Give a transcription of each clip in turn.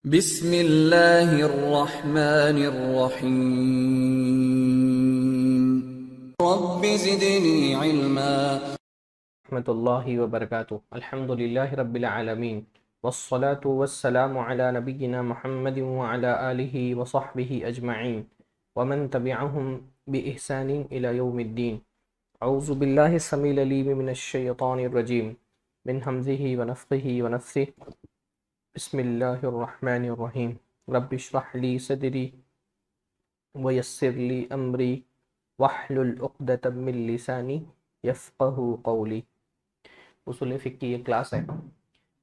बिस्मिल्लाहिर्रहमानिर्रहीम रब्बि ज़िदनी इल्मा। रहमतुल्लाहि व बरकातुहू। अल्हम्दुलिल्लाहि रब्बिल आलमीन वस्सलातु वस्सलामु अला नबिय्यिना मुहम्मदिन व अला आलिहि व सहबिहि अजमईन व मन तबिअहुम बि इहसानिन इला यौमिद्दीन। औज़ु बिल्लाहि समील अलीम मिनश शैतानिर रजीम मिन हमज़िहि व नफ़्ख़िहि व नफ़्सिहि। बिस्मिल्लाहिर रहमानिर रहीम। रब्बि इश्रह ली सदरी व यस्सिर ली अमरी वहलुल उक़दतम मिन लिसानी यफ़क़हू क़ौली। उसूल फ़िक़्ह की ये क्लास है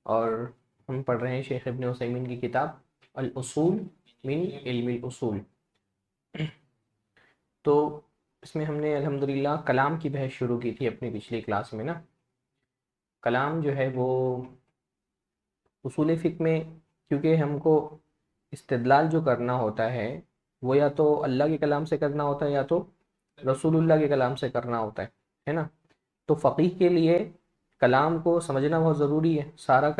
और हम पढ़ रहे हैं शेख इब्न उसैमीन की किताब अल उसूल मिन इल्मिल उसूल। तो इसमें हमने अल्हम्दुलिल्लाह कलाम की बहस शुरू की थी अपनी पिछली क्लास में ना। कलाम जो है वो उसूल फ़िक़्ह में, क्योंकि हमको इस्तिदलाल जो करना होता है वो या तो अल्लाह के कलाम से करना होता है या तो रसूलुल्लाह के कलाम से करना होता है ना। तो फ़क़ीह के लिए कलाम को समझना बहुत ज़रूरी है। सारा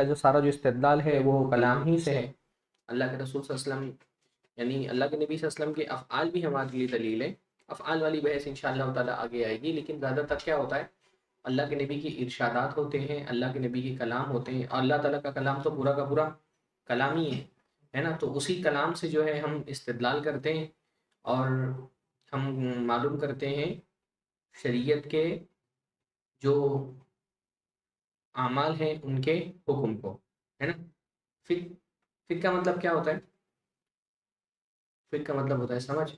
जो इस्तिदलाल है वो कलाम ही से है। अल्लाह के रसूल सल्लल्लाहु अलैहि वसल्लम यानी अल्लाह के नबी सल्लल्लाहु अलैहि वसल्लम के अफ़आल भी हमारे लिए दलील है। अफ़आल वाली बहस इंशाअल्लाह ताला आगे आएगी, लेकिन ज़्यादातर क्या होता है, अल्लाह के नबी के इरशादात होते हैं, अल्लाह के नबी के कलाम होते हैं। और अल्लाह ताला का कलाम तो पूरा का पूरा कलाम ही है ना। तो उसी कलाम से जो है हम इस्तिदलाल करते हैं और हम मालूम करते हैं शरीयत के जो आमाल हैं उनके हुक्म को, है ना। फिक फिक का मतलब क्या होता है? फिक का मतलब होता है समझ।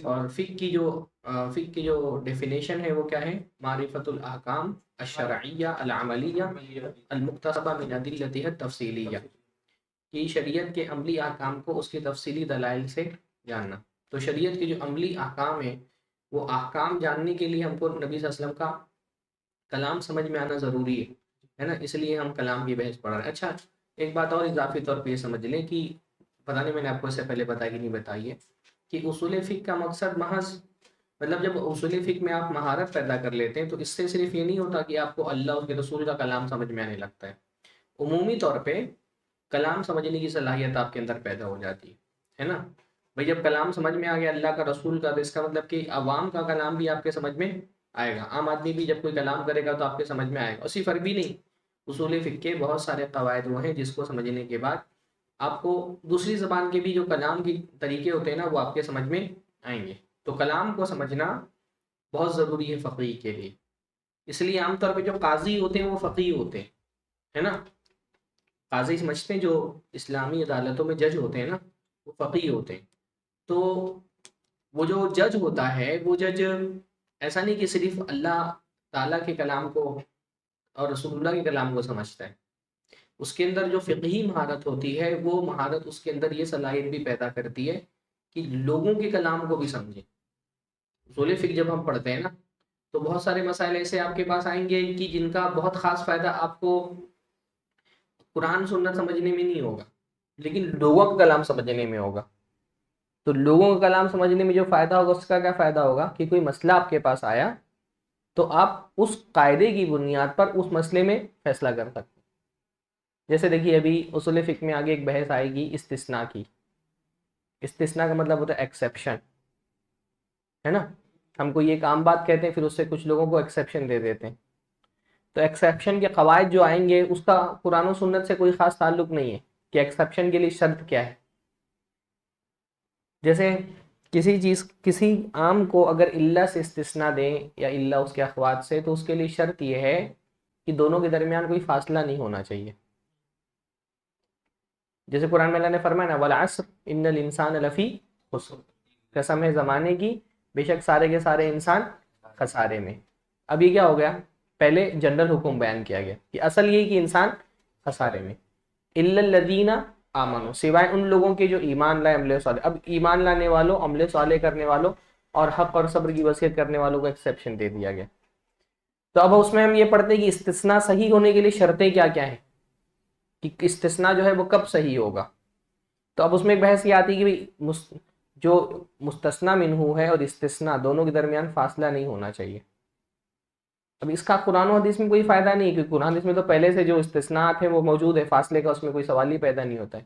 और फिक की जो डेफिनेशन है वो क्या है? मारिफतुल अहकाम अश-शरइय्या अल-अमलिय्या अल-मुक्तसबा मिन अदिल्लतिहा तफसीलिय्या, कि शरीयत के अमली अहकाम को उसके तफसीली दलाइल से जानना। तो शरीयत के जो अमली अहकाम है वो अहकाम जानने के लिए हमको नबी सल्लल्लाहु अलैहि वसल्लम का कलाम समझ में आना ज़रूरी है ना। इसलिए हम कलाम की बहस पढ़ रहे हैं। अच्छा, एक बात और इजाफी तौर पे ये समझ लें कि पता नहीं मैंने आपको इससे पहले बताई कि नहीं बताई है, कि उसूल फ़िक़्ह का मकसद महज़ मतलब जब उसूल फ़िक़्ह में आप महारत पैदा कर लेते हैं तो इससे सिर्फ ये नहीं होता कि आपको अल्लाह उसके रसूल का कलाम समझ में आने लगता है। उमूमी तौर पे कलाम समझने की सलाहियत आपके अंदर पैदा हो जाती है ना। भाई जब कलाम समझ में आ गया अल्लाह का रसूल का, तो इसका मतलब कि अवाम का कलाम भी आपके समझ में आएगा। आम आदमी भी जब कोई कलाम करेगा तो आपके समझ में आएगा। और सिर्फ अरबी नहीं, उसूल फ़िक़्ह के बहुत सारे कवायद वो हैं जिसको समझने के बाद आपको दूसरी ज़बान के भी जो कलाम के तरीके होते हैं ना वो आपके समझ में आएंगे। तो कलाम को समझना बहुत ज़रूरी है फ़क़ीह के लिए। इसलिए आमतौर पे जो काजी होते हैं वो फ़क़ीह होते हैं, है ना। काजी समझते हैं जो इस्लामी अदालतों में जज होते हैं ना, वो फ़क़ीह होते हैं। तो वो जो जज होता है वो जज ऐसा नहीं कि सिर्फ अल्लाह ताला के कलाम को और रसूलुल्लाह के कलाम को समझता है। उसके अंदर जो फ़िक़ही महारत होती है वो महारत उसके अंदर ये सलाहियत भी पैदा करती है कि लोगों के कलाम को भी समझे। उसूल फ़िक़्ह जब हम पढ़ते हैं ना तो बहुत सारे मसाइल ऐसे आपके पास आएंगे कि जिनका बहुत ख़ास फ़ायदा आपको कुरान सुन्नत समझने में नहीं होगा, लेकिन लोगों का कलाम समझने में होगा। तो लोगों का कलाम समझने में जो फ़ायदा होगा उसका क्या फ़ायदा होगा कि कोई मसला आपके पास आया तो आप उस कायदे की बुनियाद पर उस मसले में फ़ैसला कर सकते हैं। जैसे देखिए अभी उसूल फ़िक़्ह में आगे एक बहस आएगी इस्तिस्ना की। इस्तिस्ना का मतलब होता है एक्सेप्शन, है ना। हम कोई एक आम बात कहते हैं फिर उससे कुछ लोगों को एक्सेप्शन दे देते हैं। तो एक्सेप्शन के कवायद जो आएंगे उसका कुरान और सुन्नत से कोई ख़ास ताल्लुक नहीं है कि एक्सेप्शन के लिए शर्त क्या है। जैसे किसी आम को अगर इल्ला से इस्तिस्ना दें या इल्ला उसके अखवात से, तो उसके लिए शर्त यह है कि दोनों के दरमियान कोई फासला नहीं होना चाहिए। जैसे कुरान में अल्लाह ने फरमाया ना, वल अस्र इन्नल इंसान लफ़ी खुस्र, कसम है ज़माने की बेशक सारे के सारे इंसान खसारे में। अब ये क्या हो गया, पहले जनरल हुक्म बयान किया गया कि असल ये कि इंसान खसारे में, इल्लल लज़ीना आमनो, सिवाय उन लोगों के जो ईमान लाए अमले साले। अब ईमान लाने वालों, अमले साले करने वालों और हक और सब्र की वसीयत करने वालों को एक्सेप्शन दे दिया गया। तो अब उसमें हम ये पढ़ते हैं कि इस्तिस्ना सही होने के लिए शर्तें क्या क्या हैं, कि इस्तिस्ना जो है वो कब सही होगा। तो अब उसमें एक बहस ये आती है कि भाई जो मुस्तस्ना मिन्हू है और इस्तिस्ना दोनों के दरमियान फासला नहीं होना चाहिए। अब इसका कुरान और हदीस में कोई फायदा नहीं है, क्योंकि कुरान हदीस में तो पहले से जो इस्तिस्नात है वो मौजूद है, फासले का उसमें कोई सवाल ही पैदा नहीं होता है।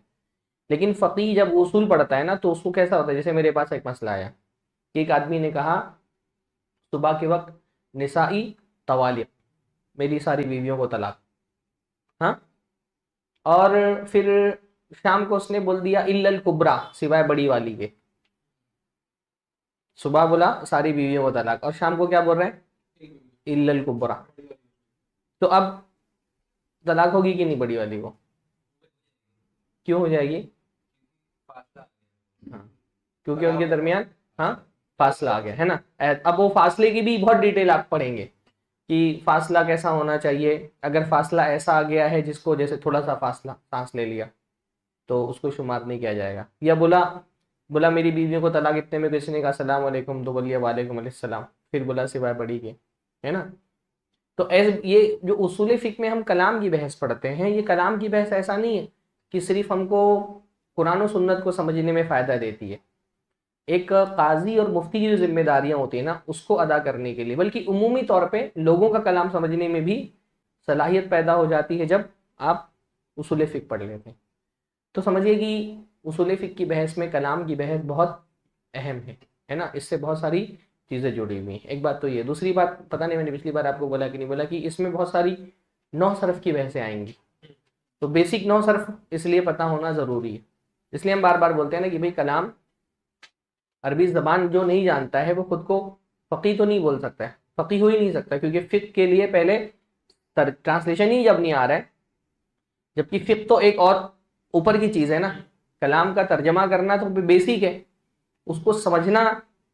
लेकिन फ़क़ीह जब उसूल पढ़ता है ना तो उसको कैसा होता है, जैसे मेरे पास एक मसला आया कि एक आदमी ने कहा सुबह के वक्त निसाई तवालिक, मेरी सारी बीवियों को तलाक, हाँ, और फिर शाम को उसने बोल दिया इल्लल कुबरा, सिवाय बड़ी वाली के। सुबह बोला सारी बीवियों को तलाक और शाम को क्या बोल रहे हैं, इल्लल कुबरा। तो अब तलाक होगी कि नहीं बड़ी वाली को? क्यों हो जाएगी? हाँ, क्योंकि उनके दरमियान हाँ फासला आ गया है ना। अब वो फासले की भी बहुत डिटेल आप पढ़ेंगे कि फासला कैसा होना चाहिए। अगर फासला ऐसा आ गया है जिसको, जैसे थोड़ा सा फासला सांस ले लिया, तो उसको शुमार नहीं किया जाएगा। या बोला बोला मेरी बीवियों को तलाक इतने में किसी ने कहा सलाम अलैकुम, तो बोलिए वालेकुम अस्सलाम, फिर बोला सिवाय बड़ी के, है ना। तो ये जो उसूल फिक्र में हम कलाम की बहस पढ़ते हैं, ये कलाम की बहस ऐसा नहीं है कि सिर्फ हमको कुरान और सुन्नत को समझने में फ़ायदा देती है, एक काजी और मुफ्ती की जो जिम्मेदारियां होती है ना उसको अदा करने के लिए, बल्कि उमूमी तौर पे लोगों का कलाम समझने में भी सलाहियत पैदा हो जाती है जब आप उसूल फिक्र पढ़ लेते हैं। तो समझिए कि उसूल फिक्र की बहस में कलाम की बहस बहुत अहम है ना। इससे बहुत सारी चीज़ें जुड़ी हुई हैं। एक बात तो ये, दूसरी बात पता नहीं मैंने पिछली बार आपको बोला कि नहीं बोला कि इसमें बहुत सारी नौ सरफ की बहसें आएंगी। तो बेसिक नौ सरफ इसलिए पता होना ज़रूरी है। इसलिए हम बार बार बोलते हैं ना कि भाई कलाम, अरबी ज़बान जो नहीं जानता है वो खुद को फ़क़ीह तो नहीं बोल सकता है, फ़क़ीह हो ही नहीं सकता, क्योंकि फ़िक़्ह के लिए पहले ट्रांसलेशन ही जब नहीं आ रहा है, जबकि फ़िक़्ह तो एक और ऊपर की चीज़ है ना। कलाम का तर्जमा करना तो बेसिक है, उसको समझना,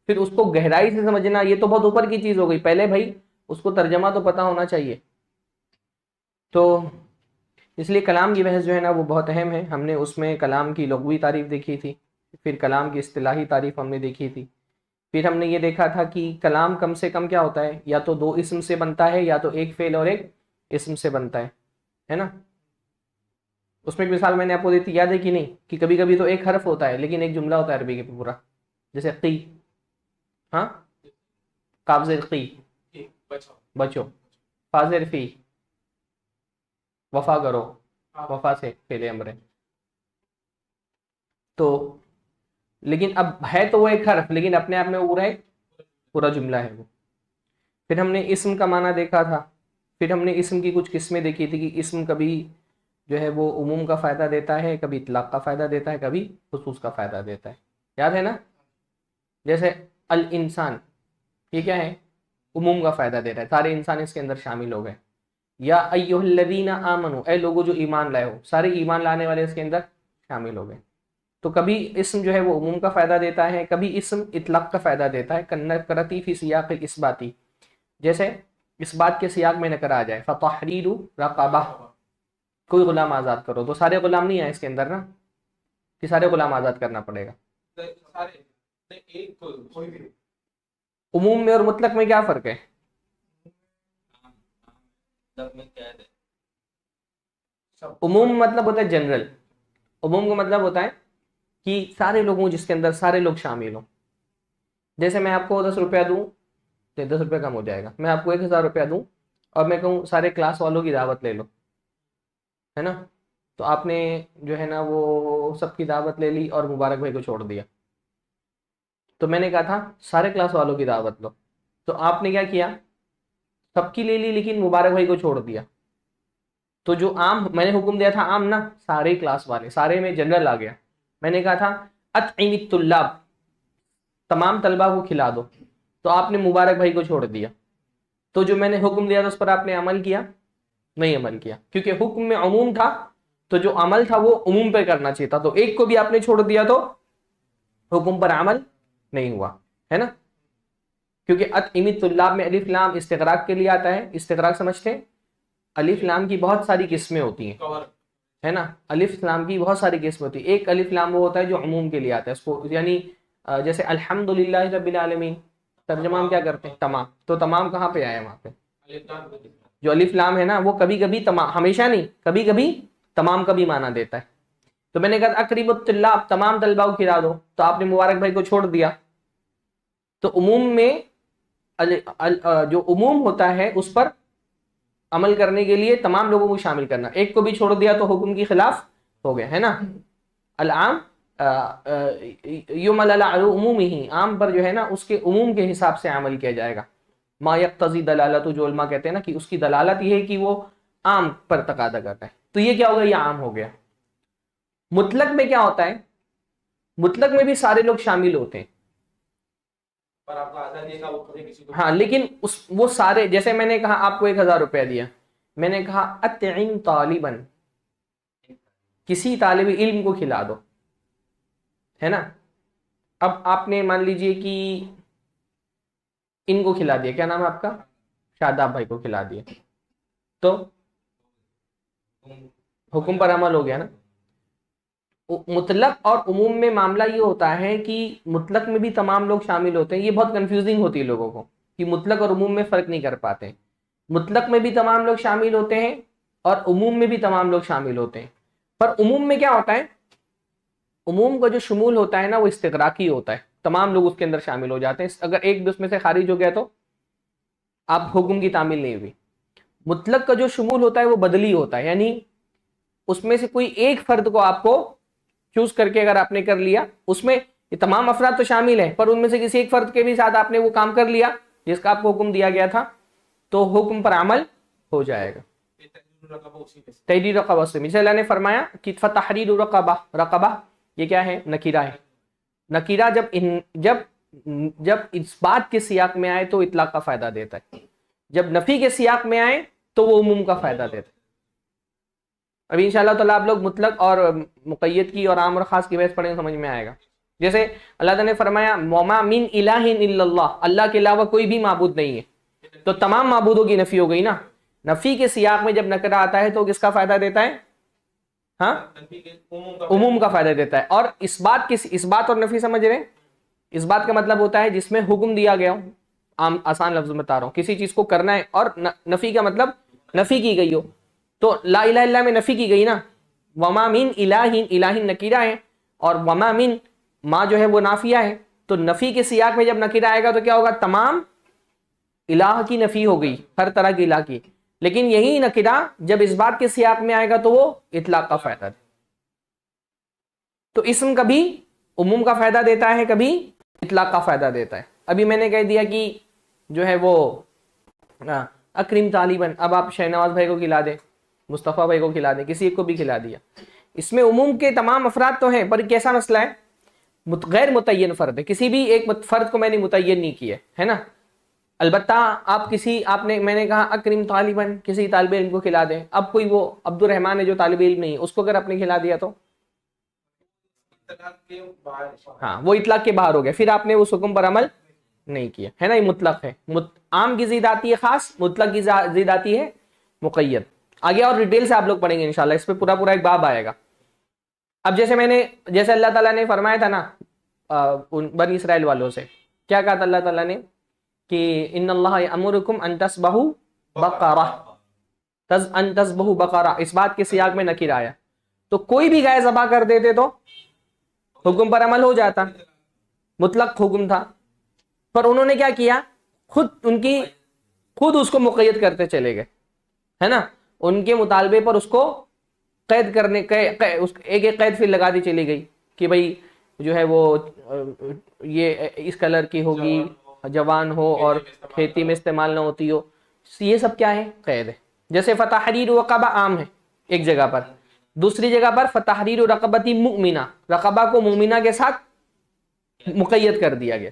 फिर उसको गहराई से समझना, ये तो बहुत ऊपर की चीज़ हो गई। पहले भाई उसको तर्जमा तो पता होना चाहिए। तो इसलिए कलाम की बहस जो है ना वो बहुत अहम है। हमने उसमें कलाम की लुग़वी तारीफ़ देखी थी, फिर कलाम की इस्तिलाही तारीफ़ हमने देखी थी, फिर हमने ये देखा था कि कलाम कम से कम क्या होता है, या तो दो इस्म से बनता है या तो एक फ़ेल और एक इस्म से बनता है ना। उसमें एक मिसाल मैंने आपको दी थी, याद है कि नहीं, कि कभी कभी तो एक हर्फ होता है लेकिन एक जुमला होता है अरबी के पूरा, जैसे क़ी, हाँ, काब्ज़ क़ी, बचो, फाज़िर फ़ी, वफ़ा करो, वफ़ा से फ़ेल अम्र है। तो लेकिन अब है तो वो एक हर्फ, लेकिन अपने आप में वो पूरा जुमला है वो। फिर हमने इस्म का माना देखा था, फिर हमने इस्म की कुछ किस्में देखी थी कि इस्म कभी जो है वो उमूम का फ़ायदा देता है, कभी इतलाक़ का फ़ायदा देता है, कभी खुसूस का फ़ायदा देता है, याद है ना। जैसे अल इंसान, ये क्या है, उमूम का फ़ायदा दे रहा है, सारे इंसान इसके अंदर शामिल हो गए। या अय्युहल्लज़ीना आमनू, ऐ लोगों जो ईमान लाए हो, सारे ईमान लाने वाले इसके अंदर शामिल हो गए। तो कभी इस्म जो है वो उमूम का फ़ायदा देता है, कभी इस्म इतलाक़ का फ़ायदा देता है। कन्नकरती फ़ी सियाक़िल इस्बाती, जैसे इस बात के सियाक में नकर आ जाए, फ़तहरीरु रक़बा, कोई गुलाम आज़ाद करो, तो सारे गुलाम नहीं आए इसके अंदर ना, कि सारे गुलाम आज़ाद करना पड़ेगा। उमूम में और मुतलक में क्या फ़र्क है? उमूम मतलब होता है जनरल, उमूम का मतलब होता है कि सारे लोगों, जिसके अंदर सारे लोग शामिल हों। जैसे मैं आपको 10 रुपया दूँ, 10 रुपये कम हो जाएगा, मैं आपको 1000 रुपया दूँ और मैं कहूँ सारे क्लास वालों की दावत ले लो, है ना। तो आपने जो है ना वो सबकी दावत ले ली और मुबारक भाई को छोड़ दिया। तो मैंने कहा था सारे क्लास वालों की दावत लो, तो आपने क्या किया, सबकी ले ली लेकिन मुबारक भाई को छोड़ दिया। तो जो आम मैंने हुक्म दिया था आम ना, सारे क्लास वाले, सारे में जनरल आ गया। मैंने कहा था अतइमित तुल्लाब, तमाम तलबा को खिला दो, तो आपने मुबारक भाई को छोड़ दिया। तो जो मैंने हुक्म दिया था उस पर आपने अमल किया? नहीं अमल किया, क्योंकि हुक्म में अमूम था, तो जो अमल था वो उमूम पे करना चाहिए था। तो एक को भी आपने छोड़ दिया तो हुक्म पर अमल नहीं हुआ, है ना। क्योंकि अतइमित तुल्लाब में अलिफ लाम इस्तिग़राक़ के लिए आता है। इस्तिग़राक़ समझते हैं, अलिफ लाम की बहुत सारी किस्में होती हैं, है ना। अलिफ लाम की बहुत सारी किस्में होती है। एक अलिफ लाम वो होता है जो अमूम के लिए आता है, उसको यानी जैसे अल्हम्दुलिल्लाहि रब्बिल आलमीन, तर्जुमा हम क्या करते हैं, तमाम। तो तमाम कहाँ पे आया, वहाँ पे जो अलिफ लाम है ना वो कभी कभी तमाम, हमेशा नहीं, कभी कभी तमाम का भी माना देता है। तो मैंने कहा अक़रिबुत तुल्लाब, तमाम तलबा को खिला दो, तो आपने मुबारक भाई को छोड़ दिया। तो उमूम में जो उमूम होता है उस पर अमल करने के लिए तमाम लोगों को शामिल करना, एक को भी छोड़ दिया तो हुक्म की खिलाफ हो गया, है ना। अल आम युमल अला उमूमिही, आम पर जो है ना उसके उमूम के हिसाब से अमल किया जाएगा। मा यक्तज़ी दलालतु, जो उलमा कहते हैं ना कि उसकी दलालत ये है कि वो आम पर तकादा करता है। तो ये क्या होगा, ये आम हो गया। मुतलक में क्या होता है, मुतलक में भी सारे लोग शामिल होते हैं, पर आपको आजादी का वो किसी को हाँ, लेकिन उस वो सारे, जैसे मैंने कहा आपको 1000 रुपया दिया, मैंने कहा अत्इम तालिबन, किसी तालिब इल्म को खिला दो, है ना। अब आपने मान लीजिए कि इनको खिला दिया, क्या नाम है आपका, शादाब भाई को खिला दिया, तो हुक्म पर अमल हो गया ना। मुतलक और उमूम में मामला ये होता है कि मुतलक में भी तमाम लोग शामिल होते हैं। ये बहुत कंफ्यूजिंग होती है लोगों को कि मुतलक और उमूम में फ़र्क नहीं कर पाते। मुतलक में भी तमाम लोग शामिल होते हैं और उमूम में भी तमाम लोग शामिल होते हैं। पर उमूम में क्या होता है, उमूम का जो शुमूल होता है ना वो इस्तिग़राक़ी होता है, तमाम लोग उसके अंदर शामिल हो जाते हैं। अगर एक भी उसमें से खारिज हो गया तो आप हुक्म की तामील नहीं हुई। मुतलक का जो शुमूल होता है वो बदली होता है, यानी उसमें से कोई एक फ़र्द को आपको चूज करके अगर आपने कर लिया, उसमें ये तमाम अफराद तो शामिल हैं, पर उनमें से किसी एक फर्द के भी साथ आपने वो काम कर लिया जिसका आपको हुक्म दिया गया था, तो हुक्म पर अमल हो जाएगा। तहरीर रक़बा से मिसाल अल्लाह ने फरमाया कि फ़तहरीर रक़बा, रक़बा ये क्या है, नकीरा है। नकीरा जब इस बात के सियाक में आए तो इतलाक का फायदा देता है, जब नफी के सियाक में आए तो वो उमूम का फायदा देता है। अभी इंशाअल्लाह ताला आप लोग मुतलक और मुक़य्यद की और आम और ख़ास की बहस पढ़ेंगे, समझ में आएगा। जैसे अल्लाह ताला ने फरमाया वमा मिन इलाहिन इल्लल्लाह, अल्लाह के अलावा कोई भी माबूद नहीं है, तो तमाम माबूदों की नफ़ी हो गई ना। नफ़ी के सियाक में जब नकरा आता है तो किसका फ़ायदा देता है, हाँ, उमूम का फ़ायदा देता है। और इस बात और नफ़ी समझ रहे हैं, इस बात का मतलब होता है जिसमें हुक्म दिया गया हो, आसान लफ्ज़ में बता रहा हूँ, किसी चीज़ को करना है, और नफ़ी का मतलब नफ़ी की गई हो, तो ला इलाहा इल्लल्लाह में नफ़ी की गई ना। वमा मिन इलाहिन, इलाहिन नकीरा है और वमा मिन मा जो है वो नाफिया है, तो नफ़ी के सियाक में जब नकीरा आएगा तो क्या होगा, तमाम इलाह की नफ़ी हो गई, हर तरह की इलाह की। लेकिन यही नकीरा जब इस बात के सियाक में आएगा तो वो इतलाक का फ़ायदा दे। तो इस्म कभी उमूम का फ़ायदा देता है, कभी इतलाक का फ़ायदा देता है। अभी मैंने कह दिया कि जो है वो अकरीम तालिबन, अब आप शहनवाज भाई को खिला दें, मुस्तफ़ा भाई को खिला दें, किसी एक को भी खिला दिया, इसमें उमूम के तमाम अफराद तो हैं, पर कैसा मसला है, गैर मुतय्यन फ़र्द है, किसी भी एक फ़र्द को मैंने मुतय्यन नहीं किया है ना। अलबत्ता आप मैंने कहा अकरीम तालिबन, किसी तालिब इल्म को खिला दें, अब कोई वो अब्दुल रहमान है जो तालिब इल्म नहीं है, उसको अगर आपने खिला दिया तो हाँ, वो इतलाक के बाहर हो गया, फिर आपने उस हुक्म पर अमल नहीं किया, है ना। ये मुतलक है, आम की ज़िद आती है खास, मुतलक की ज़िद आती है मुक़य्यद। आगे और डिटेल से आप लोग पढ़ेंगे इंशाल्लाह, इस पे पूरा एक बाब आएगा। अब जैसे अल्लाह ताला ने फरमाया था ना उन बनी इसराइल वालों से, क्या कहा था अल्लाह ताला ने कि इन्नल्लाह यअमुरुकुम अन तज़बहू बक़रा, अन तज़बहू बक़रा, इस बात के सियाक में नकीर आया, तो कोई भी गाय ज़बा कर देते तो हुक्म पर अमल हो जाता, मुतलक हुक्म था। पर उन्होंने क्या किया, खुद उसको मुक़य्यद करते चले गए, है ना। उनके मुतालबे पर उसको कैद करने एक कैद फिर लगा दी चली गई कि भाई जो है वो ये इस कलर की होगी, जवान हो और खेती में इस्तेमाल ना होती हो, ये सब क्या है, कैद है। जैसे फ़तहरीर रक़बा आम है एक जगह पर, दूसरी जगह पर फ़तहरीर रक़बती मुमिना, रक़बा को मुमिना के साथ मुक़य्यद कर दिया गया।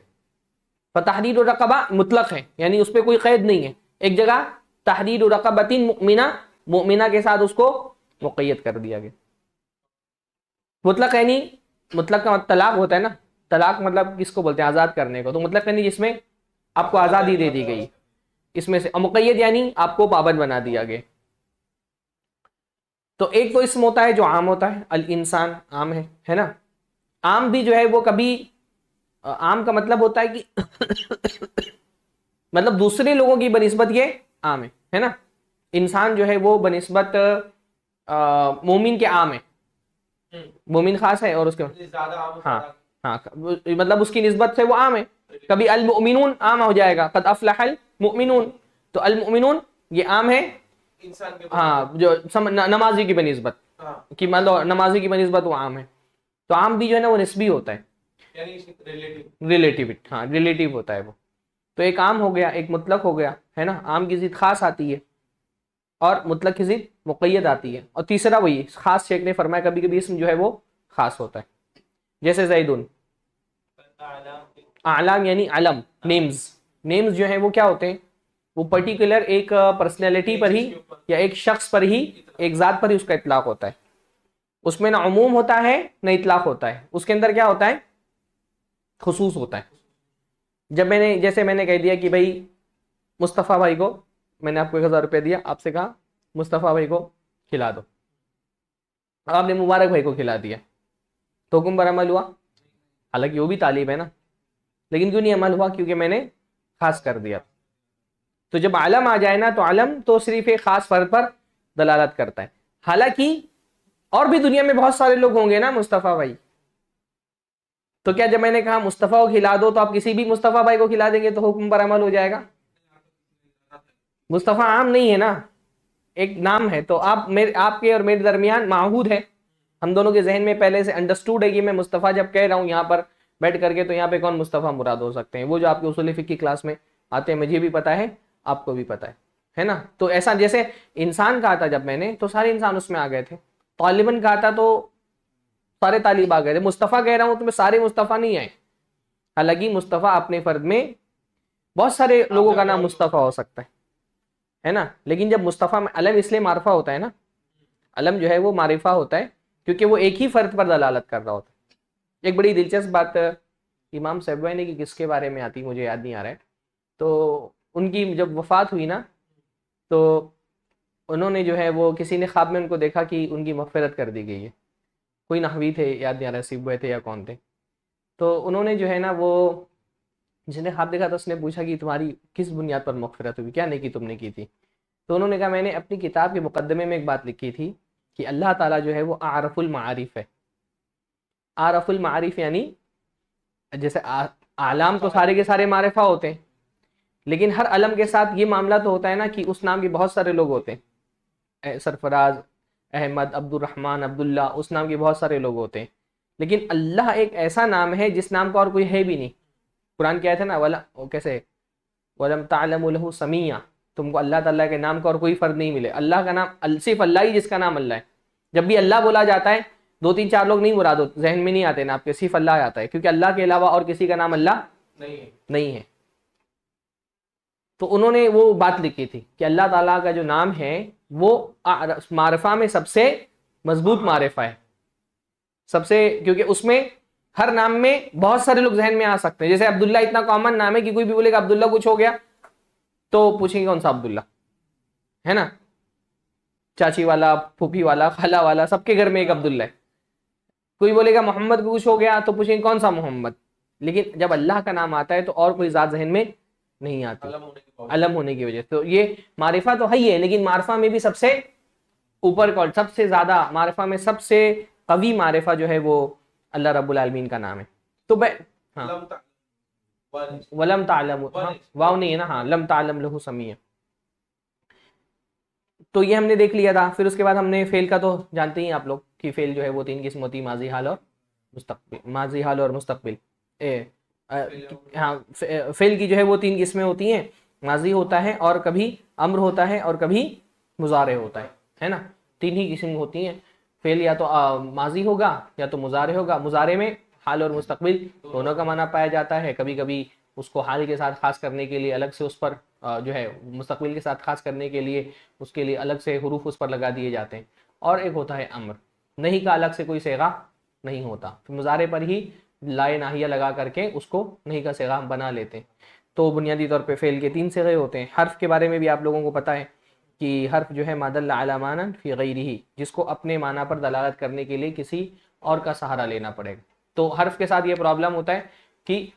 फ़तहरीर रक़बा मुतलक है, यानी उस पर कोई कैद नहीं है, एक जगह तहरीर रक़बतिन मुमिना के साथ उसको मुक़य्यद कर दिया गया। मुतलक यानी, मुतलक का तलाक होता है ना, तलाक मतलब किसको बोलते हैं, आज़ाद करने को। तो मुतलक यानी जिसमें आपको आज़ादी दे दी गई, इसमें से। मुक़य्यद यानी आपको पाबंद बना दिया गया। तो एक तो इसम होता है जो आम होता है, अल इंसान आम है ना। आम भी जो है वो कभी, आम का मतलब होता है कि मतलब दूसरे लोगों की बनिस्बत ये आम है ना। इंसान जो है वो बनिस्बत मोमिन के आम है, मोमिन खास है और उसके हाँ मतलब उसकी निस्बत से वो आम है। कभी अल मुमिनून आम हो जाएगा, क़द अफ़लहल मुमिनून, तो अल मुमिनून ये आम है इंसान के, हाँ, जो नमाजी की बनिस्बत कि मतलब नमाजी की बनिस्बत वो आम है। तो आम भी जो है ना वो निस्बी होता है, यानी रिलेटिव। रिलेटिव, हाँ रिलेटिव होता है वो। तो एक आम हो गया, एक मुतलक हो गया, है ना, आम की जिद खास आती है और मुतलक की जिद मुक़य्यद आती है। और तीसरा वही खास, शेख ने फरमाया कभी कभी इसम जो है वो खास होता है, जैसे जैदुन। आलाम यानी अलम, नेम्स, नेम्स जो है वो क्या होते हैं, वो पर्टिकुलर एक पर्सनैलिटी पर ही या एक शख्स पर ही, एक ज़ात पर ही उसका इतलाक होता है। उसमें ना उमूम होता है ना इतलाक होता है, उसके अंदर क्या होता है, खुसूस होता है। जब मैंने, जैसे मैंने कह दिया कि भाई मुस्तफ़ा भाई को, मैंने आपको 1000 रुपये दिया, आपसे कहा मुस्तफ़ा भाई को खिला दो, अब आपने मुबारक भाई को खिला दिया, तो हुक्म पर अमल हुआ, हालांकि वो भी तालिब है ना, लेकिन क्यों नहीं अमल हुआ, क्योंकि मैंने खास कर दिया। तो जब आलम आ जाए ना, तो आलम तो सिर्फ एक खास फर्द पर दलालत करता है। हालांकि और भी दुनिया में बहुत सारे लोग होंगे ना मुस्तफ़ा भाई, तो क्या जब मैंने कहा मुस्तफ़ा को खिला दो तो आप किसी भी मुस्तफ़ा भाई को खिला देंगे तो हुक्म पर अमल हो जाएगा? मुस्तफ़ा आम नहीं है ना, एक नाम है। तो आप मेरे, आपके और मेरे दरमियान माहूद है, हम दोनों के जहन में पहले से अंडरस्टूड है कि मैं मुस्तफ़ा जब कह रहा हूँ यहाँ पर बैठ करके, तो यहाँ पे कौन मुस्तफ़ा मुराद हो सकते हैं, वो जो आपके उसूल फिक़्ह की क्लास में आते हैं, मुझे भी पता है, आपको भी पता है ना। तो ऐसा जैसे इंसान कहा था जब मैंने, तो सारे इंसान उसमें आ गए थे, तालिबन कहा था तो सारे तालिब आ गए थे, मुस्तफ़ा कह रहा हूँ तो मैं सारे मुस्तफ़ा नहीं आए। हालांकि मुस्तफ़ा अपने फर्द में बहुत सारे लोगों का नाम मुस्तफ़ा हो सकता है ना, लेकिन जब मुस्तफ़ा में अलम इसलिए मारफा होता है ना, अलम जो है वो मारिफा होता है क्योंकि वो एक ही फर्द पर दलालत कर रहा होता है। एक बड़ी दिलचस्प बात इमाम सबवाई ने की, किसके बारे में आती मुझे याद नहीं आ रहा है, तो उनकी जब वफ़ात हुई ना, तो उन्होंने जो है वो, किसी ने ख्वाब में उनको देखा कि उनकी मग़फ़िरत कर दी गई है, कोई नहवी थे, याद नहीं आ रहा सिबवे थे या कौन थे, तो उन्होंने जो है ना वो, जिसने ख्वाब देखा था उसने पूछा कि तुम्हारी किस बुनियाद पर मग़फ़िरत हुई, क्या नेकी तुमने की थी? तो उन्होंने कहा मैंने अपनी किताब के मुकदमे में एक बात लिखी थी कि अल्लाह ताला जो है वो आरफुल मारिफ है। आरफुल मारिफ यानी जैसे आलाम तो सारे के सारे मारिफा होते हैं, लेकिन हर अलम के साथ ये मामला तो होता है ना कि उस नाम के बहुत सारे लोग होते हैं, सरफराज, अहमद, अब्दुर्रहमान, अब्दुल्ला, उस नाम के बहुत सारे लोग होते हैं। लेकिन अल्लाह एक ऐसा नाम है जिस नाम का और कोई है भी नहीं। कुरान क्या है ना, वाला कैसे, वलम तालमु लहु समिया, तुमको अल्लाह ताला के नाम का और कोई फर्क नहीं मिले। अल्लाह का नाम सिर्फ अल्लाह ही, जिसका नाम अल्लाह है। जब भी अल्लाह बोला जाता है, 2 3 4 लोग नहीं मुराद होते, जहन में नहीं आते ना आपके, सिर्फ अल्लाह आता है, क्योंकि अल्लाह के अलावा और किसी का नाम अल्लाह नहीं है। तो उन्होंने वो बात लिखी थी कि अल्लाह ताला का जो नाम है वो मारिफा में सबसे मजबूत मारिफा है, सबसे, क्योंकि उसमें हर नाम में बहुत सारे लोग जहन में आ सकते हैं। जैसे अब्दुल्ला इतना कॉमन नाम है कि कोई भी बोलेगा अब्दुल्ला कुछ हो गया तो पूछेंगे कौन सा अब्दुल्ला, है ना, चाची वाला, फूफी वाला, खाला वाला, सबके घर में एक अब्दुल्ला है। कोई बोलेगा मोहम्मद को कुछ हो गया तो पूछेंगे कौन सा मोहम्मद। लेकिन जब अल्लाह का नाम आता है तो और कोई ज़ात जहन में नहीं आती, अलम होने की वजह से। तो ये मारिफा तो है ही है, लेकिन मारिफा में भी सबसे ऊपर का, सबसे ज्यादा मारिफा में सबसे कवी मारिफा जो है वो अल्लाह रब्बुल आलमीन का नाम है। तो हाँ, वलम तालम, हाँ वाव नहीं है ना, हाँ लम तालम लहु समिया। तो ये हमने देख लिया था। फिर उसके बाद हमने फेल का, तो जानते ही आप लोग कि फेल जो है वो 3 किस्म होती है, माजी हाल और मुस्तकबिल, माजी हाल और मुस्तकबिल। हाँ, फेल की जो है वो 3 किस्में होती हैं, माजी होता है और कभी अम्र होता है और कभी मुजारे होता है ना, 3 ही किस्म होती हैं। फेल या तो माजी होगा या तो मुजारे होगा। मुजारे में हाल और मुस्तकबिल दोनों का माना पाया जाता है। कभी कभी उसको हाल के साथ खास करने के लिए अलग से उस पर जो है, मुस्तकबिल के साथ खास करने के लिए उसके लिए अलग से हुरूफ उस पर लगा दिए जाते हैं। और एक होता है अम्र, नहीं का अलग से कोई सेगा नहीं होता, फिर मुजारे पर ही लाए नाहिया लगा करके उसको नहीं का सेगा बना लेते हैं। तो बुनियादी तौर पे फेल के 3 सेगे होते हैं। हर्फ के बारे में भी आप लोगों को पता है कि हर्फ जो है मादल्ला अला मानन फी गैरिही, जिसको अपने माना पर दलालत करने के लिए किसी और का सहारा लेना पड़ेगा। तो हर्फ के साथ ये प्रॉब्लम होता है कि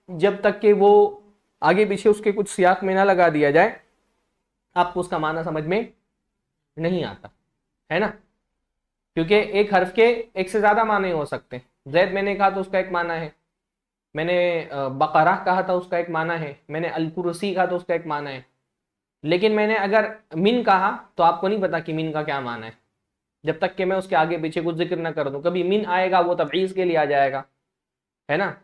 जब तक कि वो आगे पीछे उसके कुछ सियाक में ना लगा दिया जाए, आपको उसका माना समझ में नहीं आता, है ना, क्योंकि एक हर्फ के एक से ज्यादा माने हो सकते हैं। जैद मैंने कहा तो उसका एक माना है, मैंने बकरा कहा था उसका एक माना है, मैंने अल कुर्सी कहा तो उसका एक माना है। लेकिन मैंने अगर मिन कहा तो आपको नहीं पता कि मिन का क्या माना है। जब तक कि मैं उसके आगे पीछे कुछ जिक्र ना कर दूं। कभी मिन आएगा वो तबईज़ के लिए आ जाएगा, है ना।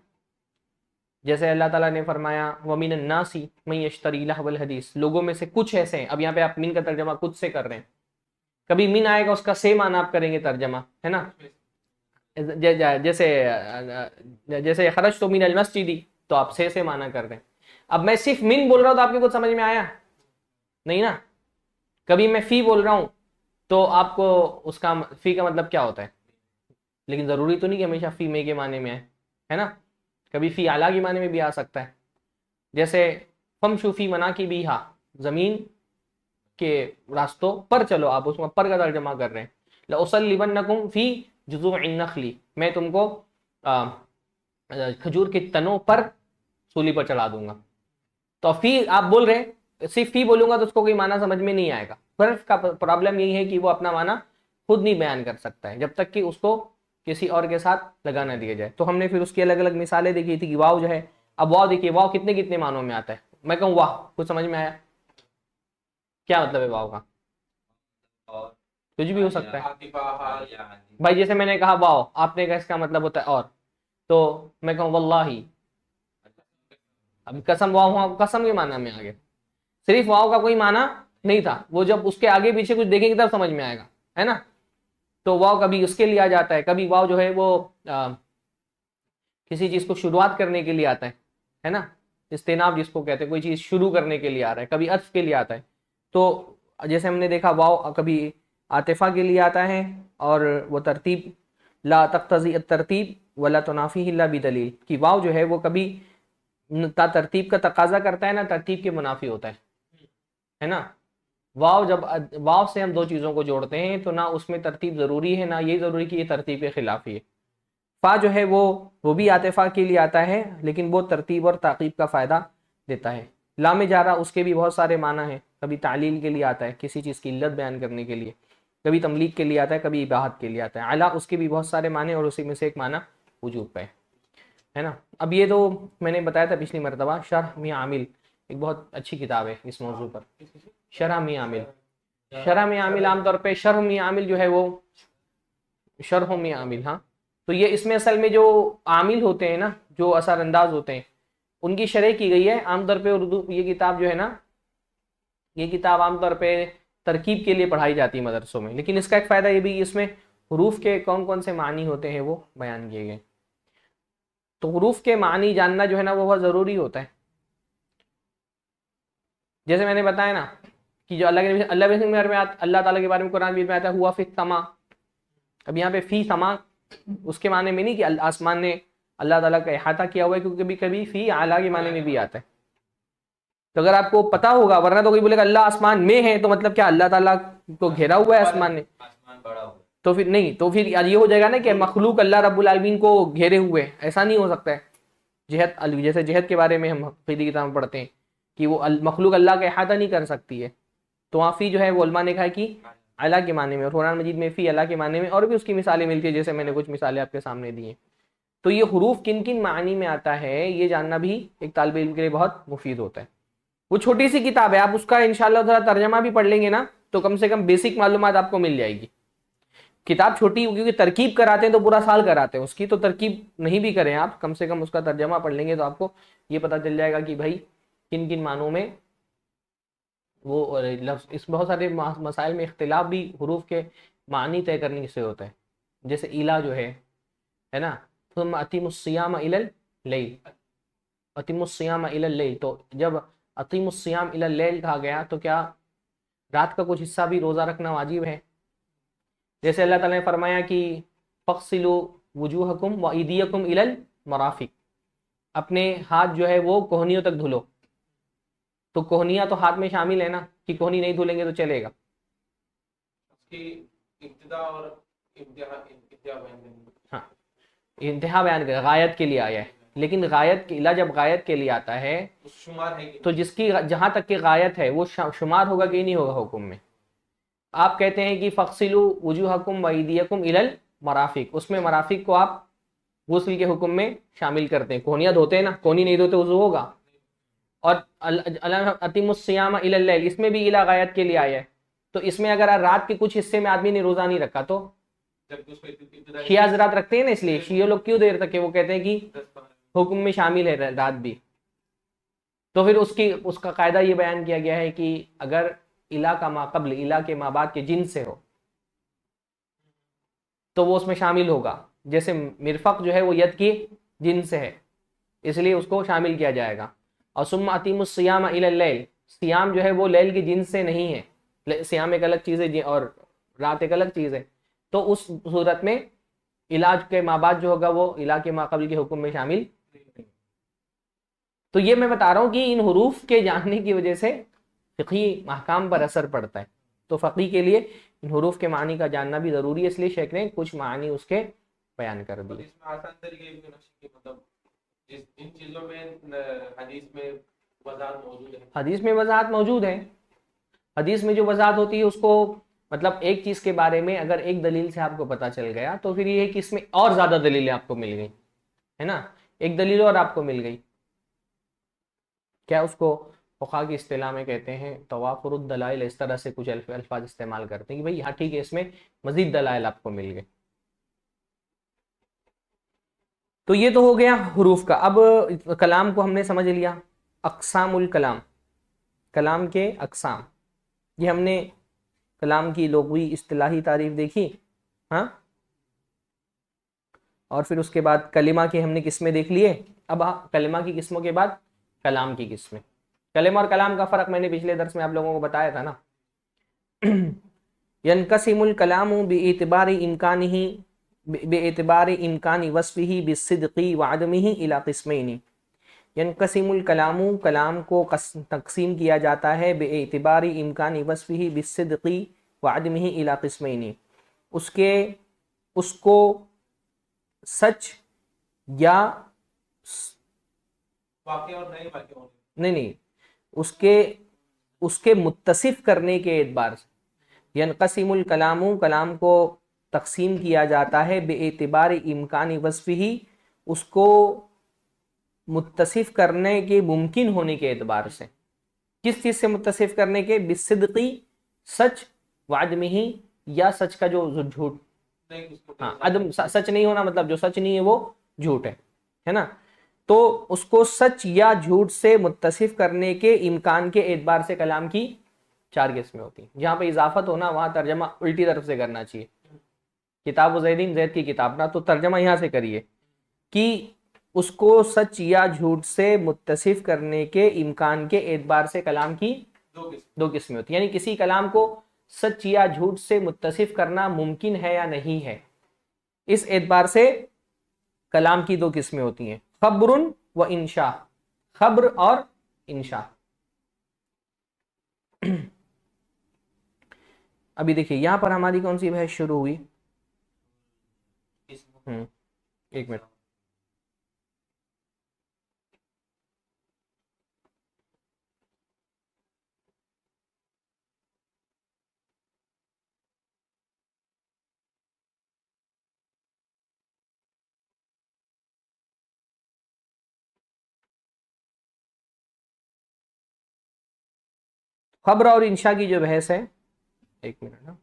जैसे अल्लाह ताला ने फरमाया वमिन नासी मैं यश्तरी लहवल हदीस, लोगों में से कुछ ऐसे हैं। अब यहाँ पे आप मिन का तर्जमा कुछ से कर रहे हैं। कभी मिन आएगा उसका से माना आप करेंगे तर्जमा, है ना। जैसे जैसे खरज तो मिन अल मस्जिदी, तो आप से माना कर रहे हैं। अब मैं सिर्फ मिन बोल रहा हूँ तो आपके कुछ समझ में आया नहीं ना। कभी मैं फी बोल रहा हूँ तो आपको उसका फी का मतलब क्या होता है, लेकिन ज़रूरी तो नहीं कि हमेशा फी में के माने में है ना। कभी फी आला के माने में भी आ सकता है। जैसे फम शूफी मना की भी हा, ज़मीन के रास्तों पर चलो, आप उसमें पर का तर्जमा कर रहे हैं। लउसल्लिबन्नकुम फी जुज़ूइन नखली, मैं तुमको खजूर के तनों पर सूली पर चढ़ा दूंगा। तो फी आप बोल रहे हैं, सिर्फ फी बोलूंगा तो उसको कोई माना समझ में नहीं आएगा। बर्फ का प्रॉब्लम यही है कि वो अपना माना खुद नहीं बयान कर सकता है जब तक कि उसको किसी और के साथ लगा ना दिया जाए। तो हमने फिर उसकी अलग अलग मिसालें देखी थी कि वाव जो है, अब वाव देखिए, वाव कितने कितने मानों में आता है। मैं कहूँ वाह, कुछ समझ में आया क्या मतलब है वाव का? कुछ भी हो सकता है भाई। जैसे मैंने कहा वाव, आपने कहा इसका मतलब होता है और, तो मैं कहूँ वल्लाही, अब कसम वाव कसम के माना में आ गया। सिर्फ वाव का कोई माना नहीं था, वो जब उसके आगे पीछे कुछ देखेंगे तब समझ में आएगा, है ना। तो वाव कभी उसके लिए आ जाता है, कभी वाव जो है वो किसी चीज को शुरुआत करने के लिए आता है ना। इस्तेनाब जिसको कहते हैं, कोई चीज शुरू करने के लिए आ रहा है, कभी अत्फ के लिए आता है। तो जैसे हमने देखा वाव कभी आतिफा के लिए आता है, और वो तरतीब ला तख्तज़ी तरतीब वला तुनाफी इल्ला बिदलील, कि वाव जो है वो कभी तरतीब का तकाजा करता है ना तरतीब के मुनाफी होता है ना। वाव जब वाव से हम दो चीज़ों को जोड़ते हैं तो ना उसमें तरतीब ज़रूरी है, ना ये ज़रूरी कि ये तरतीब के खिलाफ ही है। फ़ा जो है वो भी आतिफा के लिए आता है, लेकिन वो तरतीब और ताक़ीब का फ़ायदा देता है। लाम जारा उसके भी बहुत सारे माना हैं, कभी तालील के लिए आता है, किसी चीज़ की इल्लत बयान करने के लिए, कभी तमलीक के लिए आता है, कभी इबाहत के लिए आता है। अला उसके भी बहुत सारे माने, और उसी में से एक माना वजूब का है ना। अब ये तो मैंने बताया था पिछली मरतबा, शरह मियां आमिल एक बहुत अच्छी किताब है इस मौजू पर। शरह मियां आमिल, शरह मियां आमिल आमतौर पे शरह मियां आमिल जो है वो शरह मियां आमिल, हाँ। तो ये इसमें असल में जो आमिल होते हैं ना, जो असरअंदाज होते हैं, उनकी शरह की गई है आमतौर पे। उर्दू ये किताब जो है ना, ये किताब आमतौर पे तरकीब के लिए पढ़ाई जाती है मदरसों में, लेकिन इसका एक फ़ायदा ये भी, इसमें हरूफ के कौन कौन से मानी होते हैं वो बयान किए गए। तो हरूफ के मानी जानना जो है ना वो बहुत ज़रूरी होता है। जैसे मैंने बताया ना कि जो अल्लाह ताला के बारे में कुरान में आता है हुआ फिस समा। अब यहाँ पे फी समा उसके माने में नहीं कि आसमान ने अल्लाह ताला का अहाता किया हुआ है, क्योंकि कभी कभी फी आला के माने में भी आता है। तो अगर आपको पता होगा, वरना तो कोई बोलेगा अल्लाह आसमान में है, तो मतलब क्या अल्लाह ताला को घेरा हुआ है आसमान ने? तो फिर नहीं, तो फिर ये हो जाएगा ना कि मखलूक अल्लाह रब्बुल आलमीन को घेरे हुए, ऐसा नहीं हो सकता है। जिहद, जैसे जिहद के बारे में हम अक़ीदी किताब में पढ़ते हैं कि वो मखलूक अल्लाह का अहाता नहीं कर सकती है। तो वहाँ फ़ी जो है वो उलमा ने कहा है कि अल्लाह के माने में, और कुरान मजीद में फ़ी अल्लाह के माने में, और भी उसकी मिसालें मिलती है, जैसे मैंने कुछ मिसालें आपके सामने दी हैं। तो ये हरूफ किन किन मानी में आता है ये जानना भी एक तालिब इल्म के लिए बहुत मुफीद होता है। वो छोटी सी किताब है, आप उसका इंशाल्लाह थोड़ा तर्जमा भी पढ़ लेंगे ना तो कम से कम बेसिक मालूमात आपको मिल जाएगी। किताब छोटी, क्योंकि तरकीब कराते हैं तो पूरा साल कराते हैं उसकी, तो तरकीब नहीं भी करें आप, कम से कम उसका तर्जमा पढ़ लेंगे तो आपको ये पता चल जाएगा कि भाई किन किन मानों में वो लफ्ज़। इस बहुत सारे मसाइल में इख्तिलाफ भी हरूफ के मानी तय करने से होता है। जैसे इला जो है ना, तुम अतिमुस्सियाम इलल लैल, अतिमुस्सियाम इलल लैल, तो जब अतिमुस्सियाम इलल लैल कहा गया तो क्या रात का कुछ हिस्सा भी रोज़ा रखना वाजिब है? जैसे अल्लाह ताला ने फरमाया कि फ़ग़सिलू वुजूहकुम व अयदियकुम इलल मराफ़िक, अपने हाथ जो है वो कोहनियों तक धुलो। तो कोहनियाँ तो हाथ में शामिल है ना, कि कोहनी नहीं धुलेंगे तो चलेगा? हाँ, इंतहा बयान कर गायत के लिए आया है, लेकिन गायत के इला जब गायत के लिए आता है तो जिसकी जहाँ तक की गायत है वो शुमार होगा कि नहीं होगा हुक्म में? आप कहते हैं कि फ़ग़सिलू वुजूहकुम व अयदियकुम इलल मराफ़िक, उसमें मराफ़िक को आप गुस्ल के हुक्म में शामिल करते हैं। कोहनियाँ धोते हैं ना, कोहनी नहीं धोते वज़ू होगा। और अतिमुस्सियाम इलल लैल, इसमें भी इला गायत के लिए आया है, तो इसमें अगर रात के कुछ हिस्से में आदमी ने रोजा नहीं रखा तो जबकि उसको इब्तिदाई शिया हजरात रखते हैं ना, इसलिए शिया लोग क्यों देर तक है, वो कहते हैं कि 10-15 हुक्म में शामिल है रात भी। तो फिर उसका कायदा ये बयान किया गया है कि अगर इला का माकबल, इला के माँ बाप के जिन से हो तो वो उसमें शामिल होगा। जैसे मिरफक जो है वो यद की जिन से है, इसलिए उसको शामिल किया जाएगा। और सुम्मा अतीमुस सियाम इलल लैल, सियाम जो है वो लैल की जिन से नहीं है, सियाम एक अलग चीज़ है और रात एक अलग चीज़ है। तो उस सूरत में इलाज के माँ बाप जो होगा वो इला के माकबल के हुक्म में शामिल। तो ये मैं बता रहा हूँ कि इन हुरूफ के जानने की वजह से फ़िक़ही महकाम पर असर पड़ता है। तो फ़क़ी के लिए इन हुरूफ के मानी का जानना भी ज़रूरी है, इसलिए शेख ने कुछ मानी उसके बयान कर और दिए। इसमें आसान तरीके भी होना चाहिए, मतलब जिन चीजों में हदीस में वजाहत मौजूद है। हदीस में वजाहत मौजूद है, हदीस में जो वजाहत होती है उसको मतलब एक चीज़ के बारे में अगर एक दलील से आपको पता चल गया तो फिर ये है कि इसमें और ज़्यादा दलीलें आपको मिल गई, है ना, एक दलील और आपको मिल गई। क्या उसको फ़ुक़हा की इस्तिलाह में कहते हैं तवाफ़ुरुद दलाइल, इस तरह से कुछ अल्फाज इस्तेमाल करते हैं कि भाई हाँ ठीक है, इसमें मज़ीद दलाइल आपको मिल गए। तो ये तो हो गया हुरूफ का। अब कलाम को हमने समझ लिया, अक़सामुल कलाम, कलाम के अक़साम, ये हमने कलाम की लुग़वी इस्तिलाही तारीफ देखी, हाँ, और फिर उसके बाद कलिमा की हमने किस्में देख लिए। अब कलिमा की किस्मों के बाद कलाम की किस्में। कलिमा और कलाम का फ़र्क मैंने पिछले दर्स में आप लोगों को बताया था ना। यनक़सिमुल कलामु बिइतिबारि इम्कानिही बेएतिबार इम्कानी वस्फ़िही बिस्सिद्क़ी व अदमिही इला क़िस्मैनि। यनक़सिमुल कलामु, कलाम को तक़सीम किया जाता है बेएतिबार इम्कानी वस्फ़िही बिस्सिद्क़ी व अदमिही इला क़िस्मैनि, उसको सच या वाक़े और नए वाक़े होंगे, नहीं उसके मुत्तसिफ करने के एतबार से। यनक़सिमुल कलामु, कलाम को तक़सीम किया जाता है बेएतिबार इम्कानी वस्फ़िही, उसको मुत्तसिफ करने के मुमकिन होने के एतबार से। किस चीज़ से मुत्तसिफ करने के? बिस्सिद्क़ी, सच, वादमिही, या सच का जो झूठ, नहीं उसको हाँ, अदम, सच नहीं होना मतलब जो सच नहीं है वो झूठ है ना। तो उसको सच या झूठ से मुत्तसिफ करने के इम्कान के एतबार से कलाम की 4 किस्में होती हैं। जहाँ पे इजाफत होना वहाँ तर्जमा उल्टी तरफ से करना चाहिए। किताब ज़ैदीन, ज़ैद की किताब ना, तो तर्जमा यहाँ से करिए कि उसको सच या झूठ से मुत्तसिफ करने के इम्कान के एतबार से कलाम की 2 किस्में होती हैं। यानी किसी कलाम को सच या झूठ से मुत्तसिफ करना मुमकिन है या नहीं है, इस एतबार से कलाम की 2 किस्में होती हैं, खबरुन व इंशा, खबर और इंशा। अभी देखिए यहां पर हमारी कौन सी बहस शुरू हुई? एक मिनट, खबर और इंशा की जो बहस है, एक मिनट ना,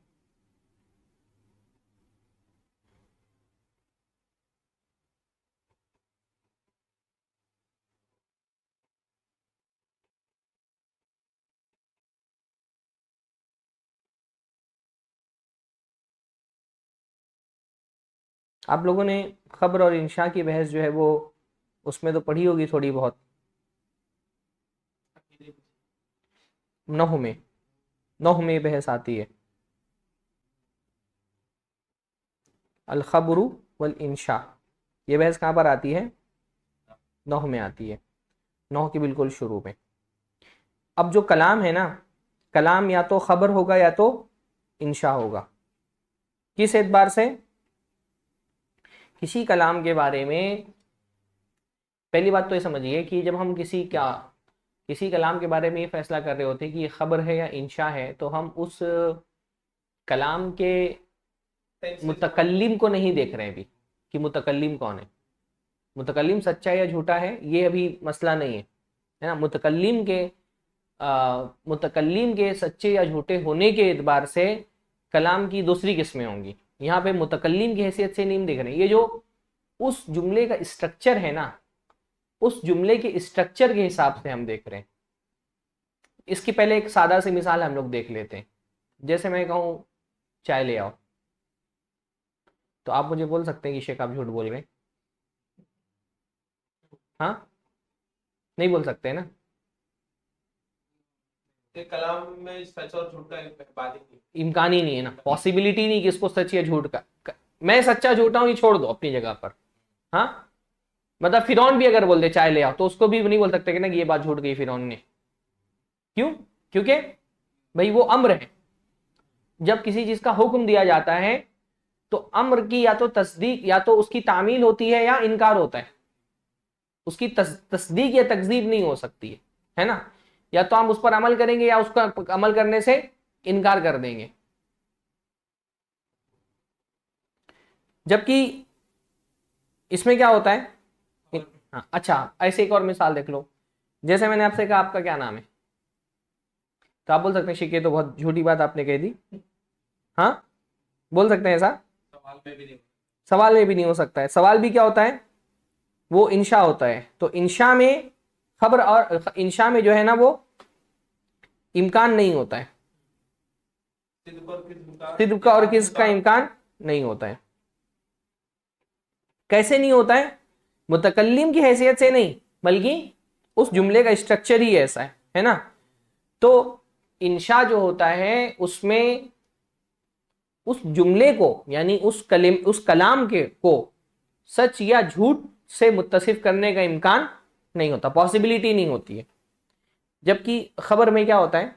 आप लोगों ने खबर और इंशा की बहस जो है वो उसमें तो पढ़ी होगी थोड़ी बहुत, नौह में बहस आती है, अल खबरु वल इंशा, ये बहस कहाँ पर आती है? नौह में आती है, नौह की बिल्कुल शुरू में। अब जो कलाम है ना, कलाम या तो खबर होगा या तो इंशा होगा। किस एतबार से? किसी कलाम के बारे में पहली बात तो ये समझिए कि जब हम किसी कलाम के बारे में ये फैसला कर रहे होते हैं कि ये खबर है या इंशा है, तो हम उस कलाम के मुतकल्लिम को नहीं देख रहे हैं अभी कि मुतकल्लिम कौन है, मुतकल्लिम सच्चा है या झूठा है, ये अभी मसला नहीं है, है ना। मुतकल्लिम के मुतकल्लिम के सच्चे या झूठे होने के एतबार से कलाम की दूसरी किस्में होंगी। यहाँ पे मुतकल्लिम की हैसियत से नहीं देख रहे, ये जो उस जुमले का स्ट्रक्चर है ना, उस जुमले के स्ट्रक्चर के हिसाब से हम देख रहे हैं। इसकी पहले एक सादा सी मिसाल हम लोग देख लेते हैं। जैसे मैं कहूँ चाय ले आओ, तो आप मुझे बोल सकते हैं कि शेख आप झूठ बोल रहे हैं? हाँ, नहीं बोल सकते ना। कलाम में सच और झूठ का बात ही नहीं, इम्कान ही नहीं है ना, पॉसिबिलिटी नहीं कि इसको सच या झूठ का मैं सच्चा झूठा हूं ये छोड़ दो अपनी जगह पर। हाँ, मतलब फिरौन भी अगर बोल दे चाय ले आओ, तो उसको भी नहीं बोल सकते कि ना कि ये बात झूठ गई फिरौन ने। क्यों? क्योंकि भाई वो अम्र है। जब किसी चीज का हुक्म दिया जाता है तो अम्र की या तो तस्दीक या तो उसकी तामील होती है या इनकार होता है। उसकी तस्दीक या तकजीब नहीं हो सकती है ना। या तो हम उस पर अमल करेंगे या उसका अमल करने से इनकार कर देंगे। जबकि इसमें क्या होता है, हाँ अच्छा, ऐसे एक और मिसाल देख लो। जैसे मैंने आपसे कहा आपका क्या नाम है, तो आप बोल सकते हैं शिके तो बहुत झूठी बात आपने कह दी। हाँ, बोल सकते हैं ऐसा? सवाल में भी नहीं। सवाल में भी नहीं हो सकता है। सवाल भी क्या होता है, वो इंशा होता है। तो इंशा में खबर और इंशा में जो है ना वो इम्कान नहीं होता है, सिद्क़ का और किसका इम्कान नहीं होता है। कैसे नहीं होता है? मुतकल्लिम की हैसियत से नहीं, बल्कि उस जुमले का स्ट्रक्चर ही ऐसा है ना। तो इंशा जो होता है उसमें उस जुमले को यानी उस कलाम के को सच या झूठ से मुत्तसिफ करने का इम्कान नहीं होता, पॉसिबिलिटी नहीं होती है। जबकि खबर में क्या होता है,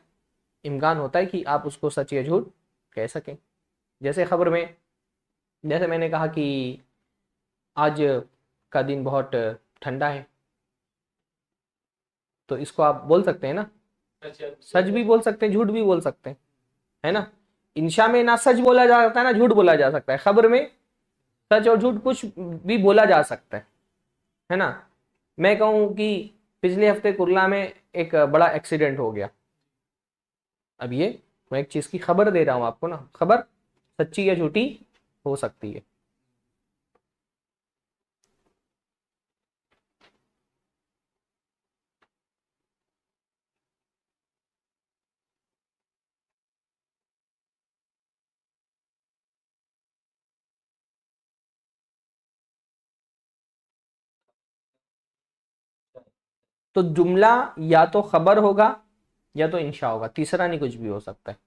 इम्कान होता है कि आप उसको सच या झूठ कह सकें। जैसे खबर में, जैसे मैंने कहा कि आज का दिन बहुत ठंडा है, तो इसको आप बोल सकते हैं ना, सच भी बोल सकते हैं, झूठ भी बोल सकते हैं, है ना। इंशा में ना सच बोला जा सकता है ना झूठ बोला जा सकता है। खबर में सच और झूठ कुछ भी बोला जा सकता है ना। मैं कहूँ कि पिछले हफ्ते कुरला में एक बड़ा एक्सीडेंट हो गया। अब ये मैं एक चीज की खबर दे रहा हूं आपको ना, खबर सच्ची या झूठी हो सकती है। तो जुमला या तो खबर होगा या तो इंशा होगा, तीसरा नहीं कुछ भी हो सकता है।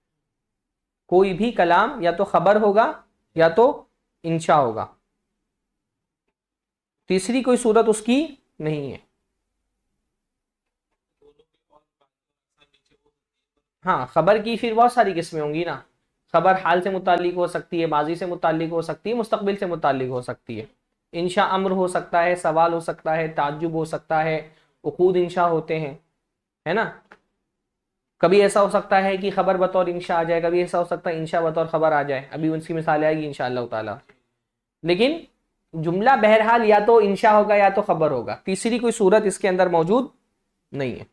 कोई भी कलाम या तो खबर होगा या तो इंशा होगा, तीसरी कोई सूरत उसकी नहीं है। हाँ, खबर की फिर बहुत सारी किस्में होंगी ना। खबर हाल से मुतालिक हो सकती है, माजी से मुतालिक हो सकती है, मुस्तकबिल से मुतालिक हो सकती है। इंशा अम्र हो सकता है, सवाल हो सकता है, ताज्जुब हो सकता है, उकूद इंशा होते हैं, है ना। कभी ऐसा हो सकता है कि खबर बतौर इंशा आ जाए, कभी ऐसा हो सकता है इंशा बतौर खबर आ जाए। अभी उनकी मिसाल आएगी इंशाअल्लाह ताला। लेकिन जुमला बहरहाल या तो इंशा होगा या तो खबर होगा, तीसरी कोई सूरत इसके अंदर मौजूद नहीं है।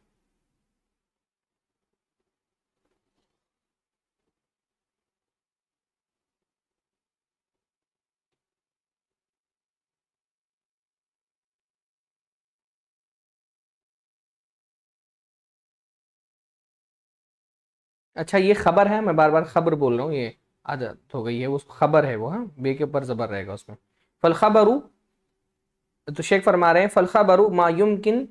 अच्छा, ये खबर है, मैं बार बार खबर बोल रहा हूँ, ये आदत हो गई है। वो खबर है वो, हाँ, बे के ऊपर जबर रहेगा उसमें। फल खबरू, तो शेख फरमा रहे हैं फल खबरू मा युमकिन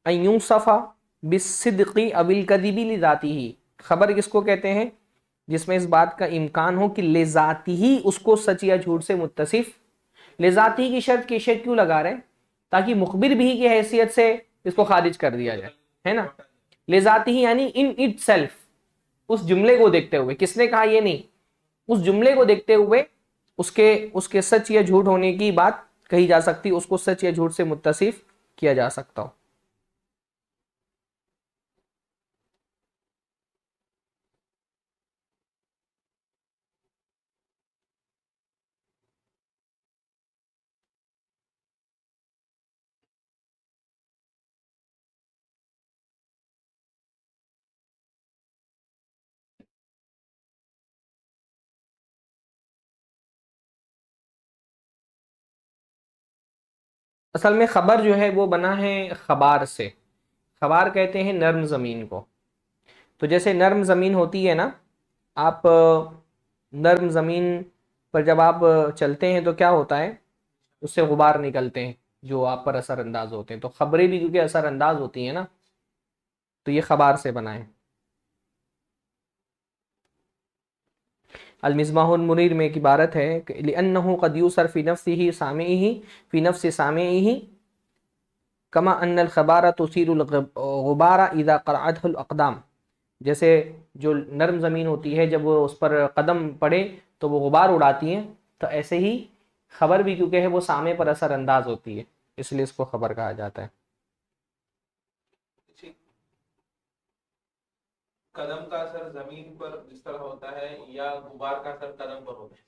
अन युसफा बिस्सिद्क़ी अविल कदिबी लिज़ाती ही। खबर किसको कहते हैं? जिसमें इस बात का इम्कान हो कि लेजाती ही उसको सच या झूठ से मुत्तसिफ। लेजाती की शर्त की शेख क्यों लगा रहे हैं? ताकि मुखबिर भी की हैसियत से इसको खारिज कर दिया जाए, है ना। लेजाती ही यानी इन इट सेल्फ, उस जुमले को देखते हुए। किसने कहा ये नहीं, उस जुमले को देखते हुए उसके उसके सच या झूठ होने की बात कही जा सकती, उसको सच या झूठ से मुत्तसिफ किया जा सकता हो। असल में खबर जो है वो बना है खबार से। खबार कहते हैं नर्म ज़मीन को। तो जैसे नर्म ज़मीन होती है ना, आप नर्म ज़मीन पर जब आप चलते हैं तो क्या होता है, उससे गुबार निकलते हैं जो आप पर असरअंदाज होते हैं। तो खबरें भी क्योंकि असरअंदाज होती हैं ना, तो ये खबार से बना है। अलमिसबाहुल मुनीर में एक इबारत है कि लिअन्नहु क़द यूसर फ़ी नफ्सिही सामिइही फ़ी नफ्सि सामिइही कमा अन्नल खबारा तुसीरुल गुबारा इज़ा क़रअतहुल अक़दाम। जैसे जो नरम ज़मीन होती है जब वो उस पर कदम पड़े तो वो गुबार उड़ाती हैं, तो ऐसे ही खबर भी क्योंकि है वो सामे पर असरअंदाज होती है, इसलिए इसको खबर कहा जाता है। कदम का असर जमीन पर जिस तरह होता है या गुबार का असर कदम पर होता है?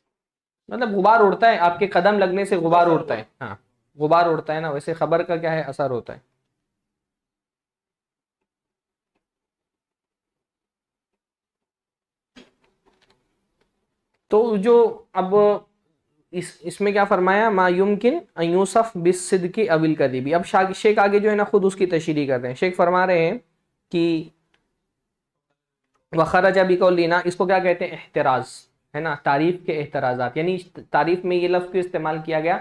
मतलब गुबार उड़ता है, आपके कदम लगने से गुबार असर उड़ता है। हाँ, गुबार उड़ता है ना, वैसे खबर का क्या है, असर होता है। तो जो अब इसमें क्या फरमाया, मा युमकिन अन यूसफ बिस्सिद्क़ि अविल कज़िबी। अब शेख आगे जो है ना खुद उसकी तशरीह कर रहे हैं। शेख फरमा रहे हैं कि वखरजा बिकौलिना, इसको क्या कहते हैं, एहतराज है ना, तारीफ के एहतराजात। यानी तारीफ में ये लफ्ज़ क्यों इस्तेमाल किया गया,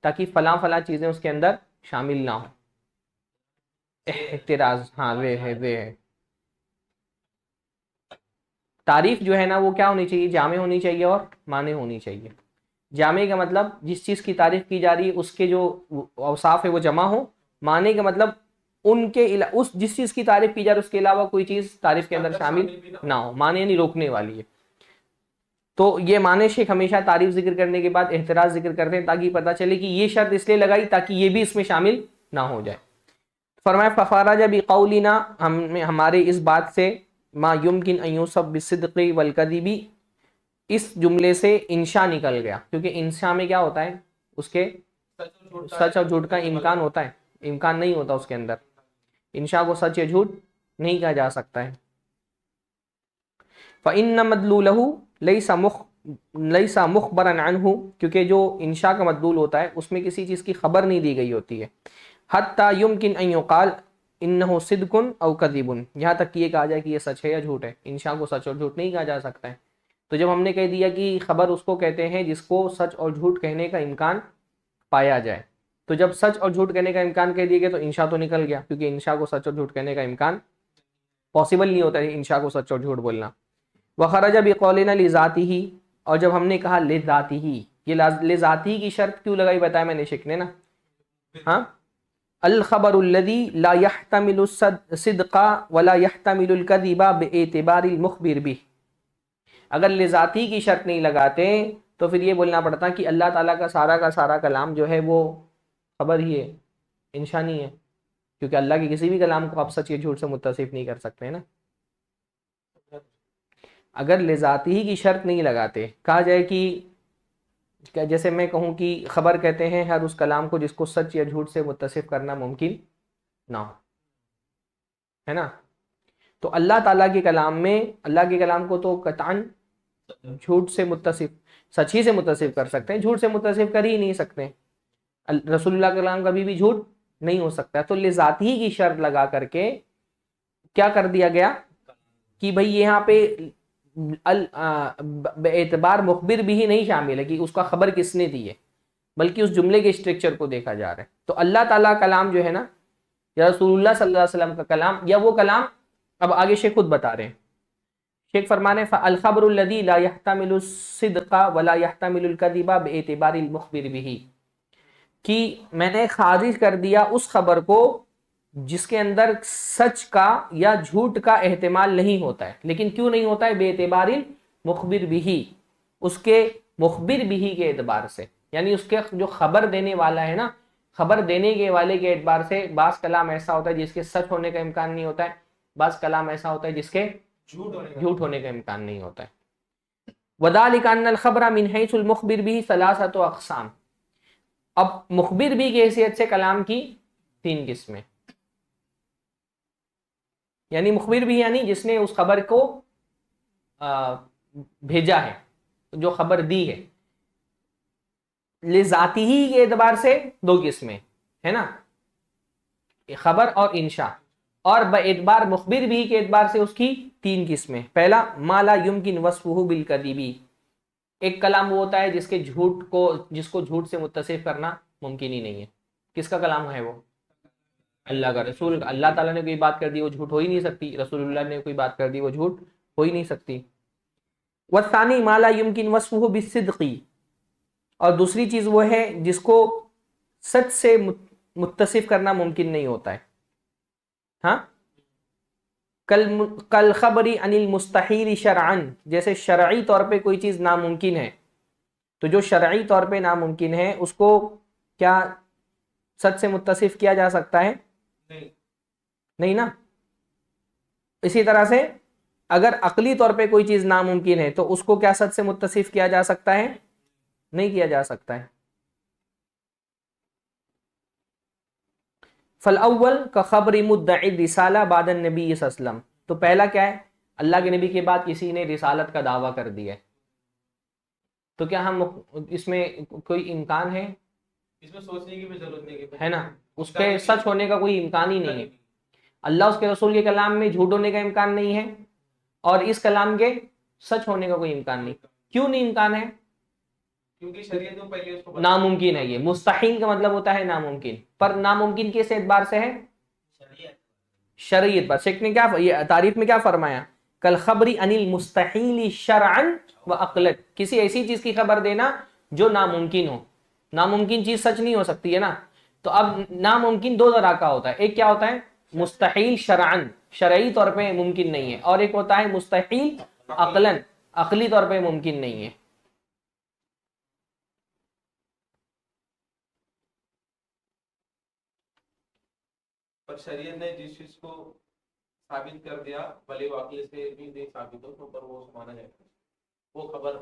ताकि फला फला चीज़ें उसके अंदर शामिल ना हो। एहतराज, हाँ वे है। तारीफ जो है ना वो क्या होनी चाहिए, जामे होनी चाहिए और माने होनी चाहिए। जामे का मतलब जिस चीज़ की तारीफ की जा रही है उसके जो औसाफ है वो जमा हो। माने का मतलब उस जिस चीज़ की तारीफ की जा रही है उसके अलावा कोई चीज़ तारीफ के अंदर शामिल ना हो। माने यानी रोकने वाली है। तो ये माने शेख हमेशा तारीफ जिक्र करने के बाद एहतराज जिक्र करते हैं ताकि पता चले कि ये शर्त इसलिए लगाई ताकि ये भी इसमें शामिल ना हो जाए। फरमाया फफाराजा बिकौलिना, हमारे इस बात से, मा युमकिन अन यूसफ बिस्सिद्क़ि वल कज़िबी, इस जुमले से इंशा निकल गया। क्योंकि इंशा में क्या होता है, उसके सच और झूठ का इम्कान होता है, इम्कान नहीं होता उसके अंदर। इंशा को सच या झूठ नहीं कहा जा सकता है। फ़इन्न मदलूलहु लैसा मुख़बरन अन्हु, क्योंकि जो इंशा का मदलूल होता है उसमें किसी चीज़ की खबर नहीं दी गई होती है। हत्ता युमकिन अन युक़ाल इन्नहु सिद्क़ुन औ कज़िबुन, यहाँ तक कि ये कहा जाए कि ये सच है या झूठ है। इंशा को सच और झूठ नहीं कहा जा सकता है। तो जब हमने कह दिया कि खबर उसको कहते हैं जिसको सच और झूठ कहने का इम्कान पाया जाए, तो जब सच और झूठ कहने का इम्कान कह दिया गया तो इंशा तो निकल गया, क्योंकि इंशा को सच और झूठ कहने का इम्कान पॉसिबल नहीं होता है, इंशा को सच और झूठ बोलना। वखरजा बिकौलिना लिज़ातिही, और जब हमने कहा लिज़ातिही, ये लिज़ातिही की शर्त क्यों लगाई बताया मैंने शेख ने ना। हाँ, अल खबरुल्लज़ी ला यहतमिलु सिद्क़ा वला यहतमिलुल कज़िबा बिएतिबारिल मुख़बिर बिह। अगर लिज़ाती की शर्त नहीं लगाते तो फिर ये बोलना पड़ता कि अल्लाह ताला का सारा कलाम जो है वो खबर ही है, इंशा नहीं है। क्योंकि अल्लाह के किसी भी कलाम को आप सच या झूठ से मुत्तसिफ नहीं कर सकते ना। अगर लिज़ाती ही की शर्त नहीं लगाते, कहा जाए कि क्या, जैसे मैं कहूँ कि खबर कहते हैं हर उस कलाम को जिसको सच या झूठ से मुत्तसिफ करना मुमकिन ना हो, है ना। तो अल्लाह ताला के कलाम में, अल्लाह के कलाम को तो कतान झूठ से मुत्तसिफ, सच ही से मुत्तसिफ कर सकते हैं, झूठ से मुत्तसिफ कर ही नहीं सकते। रसूलुल्लाह का कलाम कभी भी झूठ नहीं हो सकता। तो लिज़ाती ही की शर्त लगा करके क्या कर दिया गया कि भाई यहाँ पे एतबार मुखबिर भी ही नहीं शामिल है कि उसका खबर किसने दी है, बल्कि उस जुमले के स्ट्रक्चर को देखा जा रहा है। तो अल्लाह ताला कलाम जो है ना, या रसूलुल्लाह सल्लल्लाहु अलैहि वसल्लम का कलाम, या वो कलाम, अब आगे शेख खुद बता रहे हैं। शेख फरमाने अल खबरुल्लज़ी ला यहतमिलु सिद्क़ा वला यहतमिलुल कज़िबा बिएतिबारिल मुखबिर बिही, कि मैंने खारिज कर दिया उस खबर को जिसके अंदर सच का या झूठ का एहतिमाल नहीं होता है। लेकिन क्यों नहीं होता है, बेएतिबारिल मुखबिर बिही, उसके मुखबिर बिही के एतबार से, यानी उसके जो खबर देने वाला है ना, खबर देने के वाले के एतबार से। बास कलाम ऐसा होता है जिसके सच होने का इम्कान नहीं होता है, बास कलाम ऐसा होता है जिसके झूठ होने का इम्कान नहीं होता है। वदालिका अन्नल खबरा मिन हैसुल मुखबिर बिही सलासतु अक़साम। अब मुखबिर भी की हैसियत से कलाम की 3 किस्में, यानी मुखबिर भी यानी जिसने उस खबर को भेजा है, जो खबर दी है। लिज़ाती ही के एतबार से 2 किस्में, है ना, खबर और इंशा, और बएतबार मुखबिर भी के एतबार से उसकी 3 किस्में। पहला, माला युमकिन वस्फुहु बिल कदीबी, एक कलाम वो होता है जिसको झूठ से मुत्तसिफ करना मुमकिन ही नहीं है। किसका कलाम है वो? अल्लाह का। रसूल, अल्लाह ताला ने कोई बात कर दी वो झूठ हो ही नहीं सकती, रसूलुल्लाह ने कोई बात कर दी वो झूठ हो ही नहीं सकती। वसानी माला युमकिन वस्फुहु बिस्सिद्क़ी, और दूसरी चीज वो है जिसको सच से मुत्तसिफ करना मुमकिन नहीं होता है। हाँ, कल खबरी अनिल मुस्तहील शरअन, जैसे शरई तौर पे कोई चीज नामुमकिन है, तो जो शरई तौर पे नामुमकिन है उसको क्या सच से मुत्तसिफ किया जा सकता है? नहीं ना। इसी तरह से अगर अकली तौर पे कोई चीज नामुमकिन है तो उसको क्या सच से मुत्तसिफ किया जा सकता है? नहीं किया जा सकता है। फल अव्वल का खबरी मुद्दई रिसाला बादन नबी सल्लम, तो पहला क्या है? अल्लाह के नबी के बाद किसी ने रिसालत का दावा कर दिया है, तो क्या हम इसमें कोई इम्कान है? इसमें सोचने की भी जरूरत नहीं है ना, उसके सच होने का कोई इम्कान ही नहीं है। अल्लाह उसके रसूल के कलाम में झूठ होने का इम्कान नहीं है, और इस कलाम के सच होने का कोई इम्कान नहीं। क्यों नहीं इम्कान है? क्योंकि शरीयत में पहले उसको नामुमकिन है। ये मुस्तहील का मतलब होता है नामुमकिन, पर नामुमकिन किस एतबार से है? शरीयत पर। शेख ने क्या ये तारीफ में क्या फरमाया? कल खबरी अनिल मुस्तहील शरअन व अक़लन, किसी ऐसी चीज की खबर देना जो नामुमकिन हो। नामुमकिन चीज सच नहीं हो सकती है ना, तो अब नामुमकिन 2 तरह का होता है। एक क्या होता है? मुस्तहील शरअन, शरई तौर पे मुमकिन नहीं है, और एक होता है मुस्तहील अक़लन, अक़ली तौर पे मुमकिन नहीं है। पर शरीयत ने जिस चीज को साबित कर दिया, भले वो अक्ल से भी नहीं साबित हो, तो पर वो माना जाएगा, वो खबर।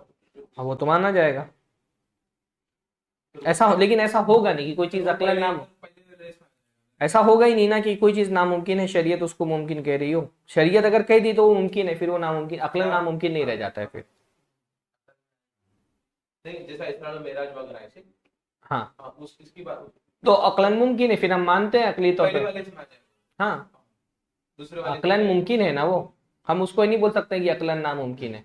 हाँ, वो तो माना जाएगा। लेकिन ऐसा होगा नहीं कि कोई चीज अक्लन नाम, ऐसा होगा ही नहीं ना कि कोई चीज नामुमकिन है, शरीयत उसको मुमकिन कह रही हो। शरीयत अगर कह दी तो वो मुमकिन है, फिर वो नामुमकिन, अक्लन नामुमकिन नहीं रह जाता है फिर। नहीं, जैसा इस्रा और मेराज वगैरह ऐसे। हाँ, इसकी बात तो अक्लन मुमकिन है, फिर हम मानते हैं अकली तौर पर। हाँ, दूसरे अक्लन मुमकिन है ना, वो हम उसको नहीं बोल सकते कि अक्लन नामुमकिन है।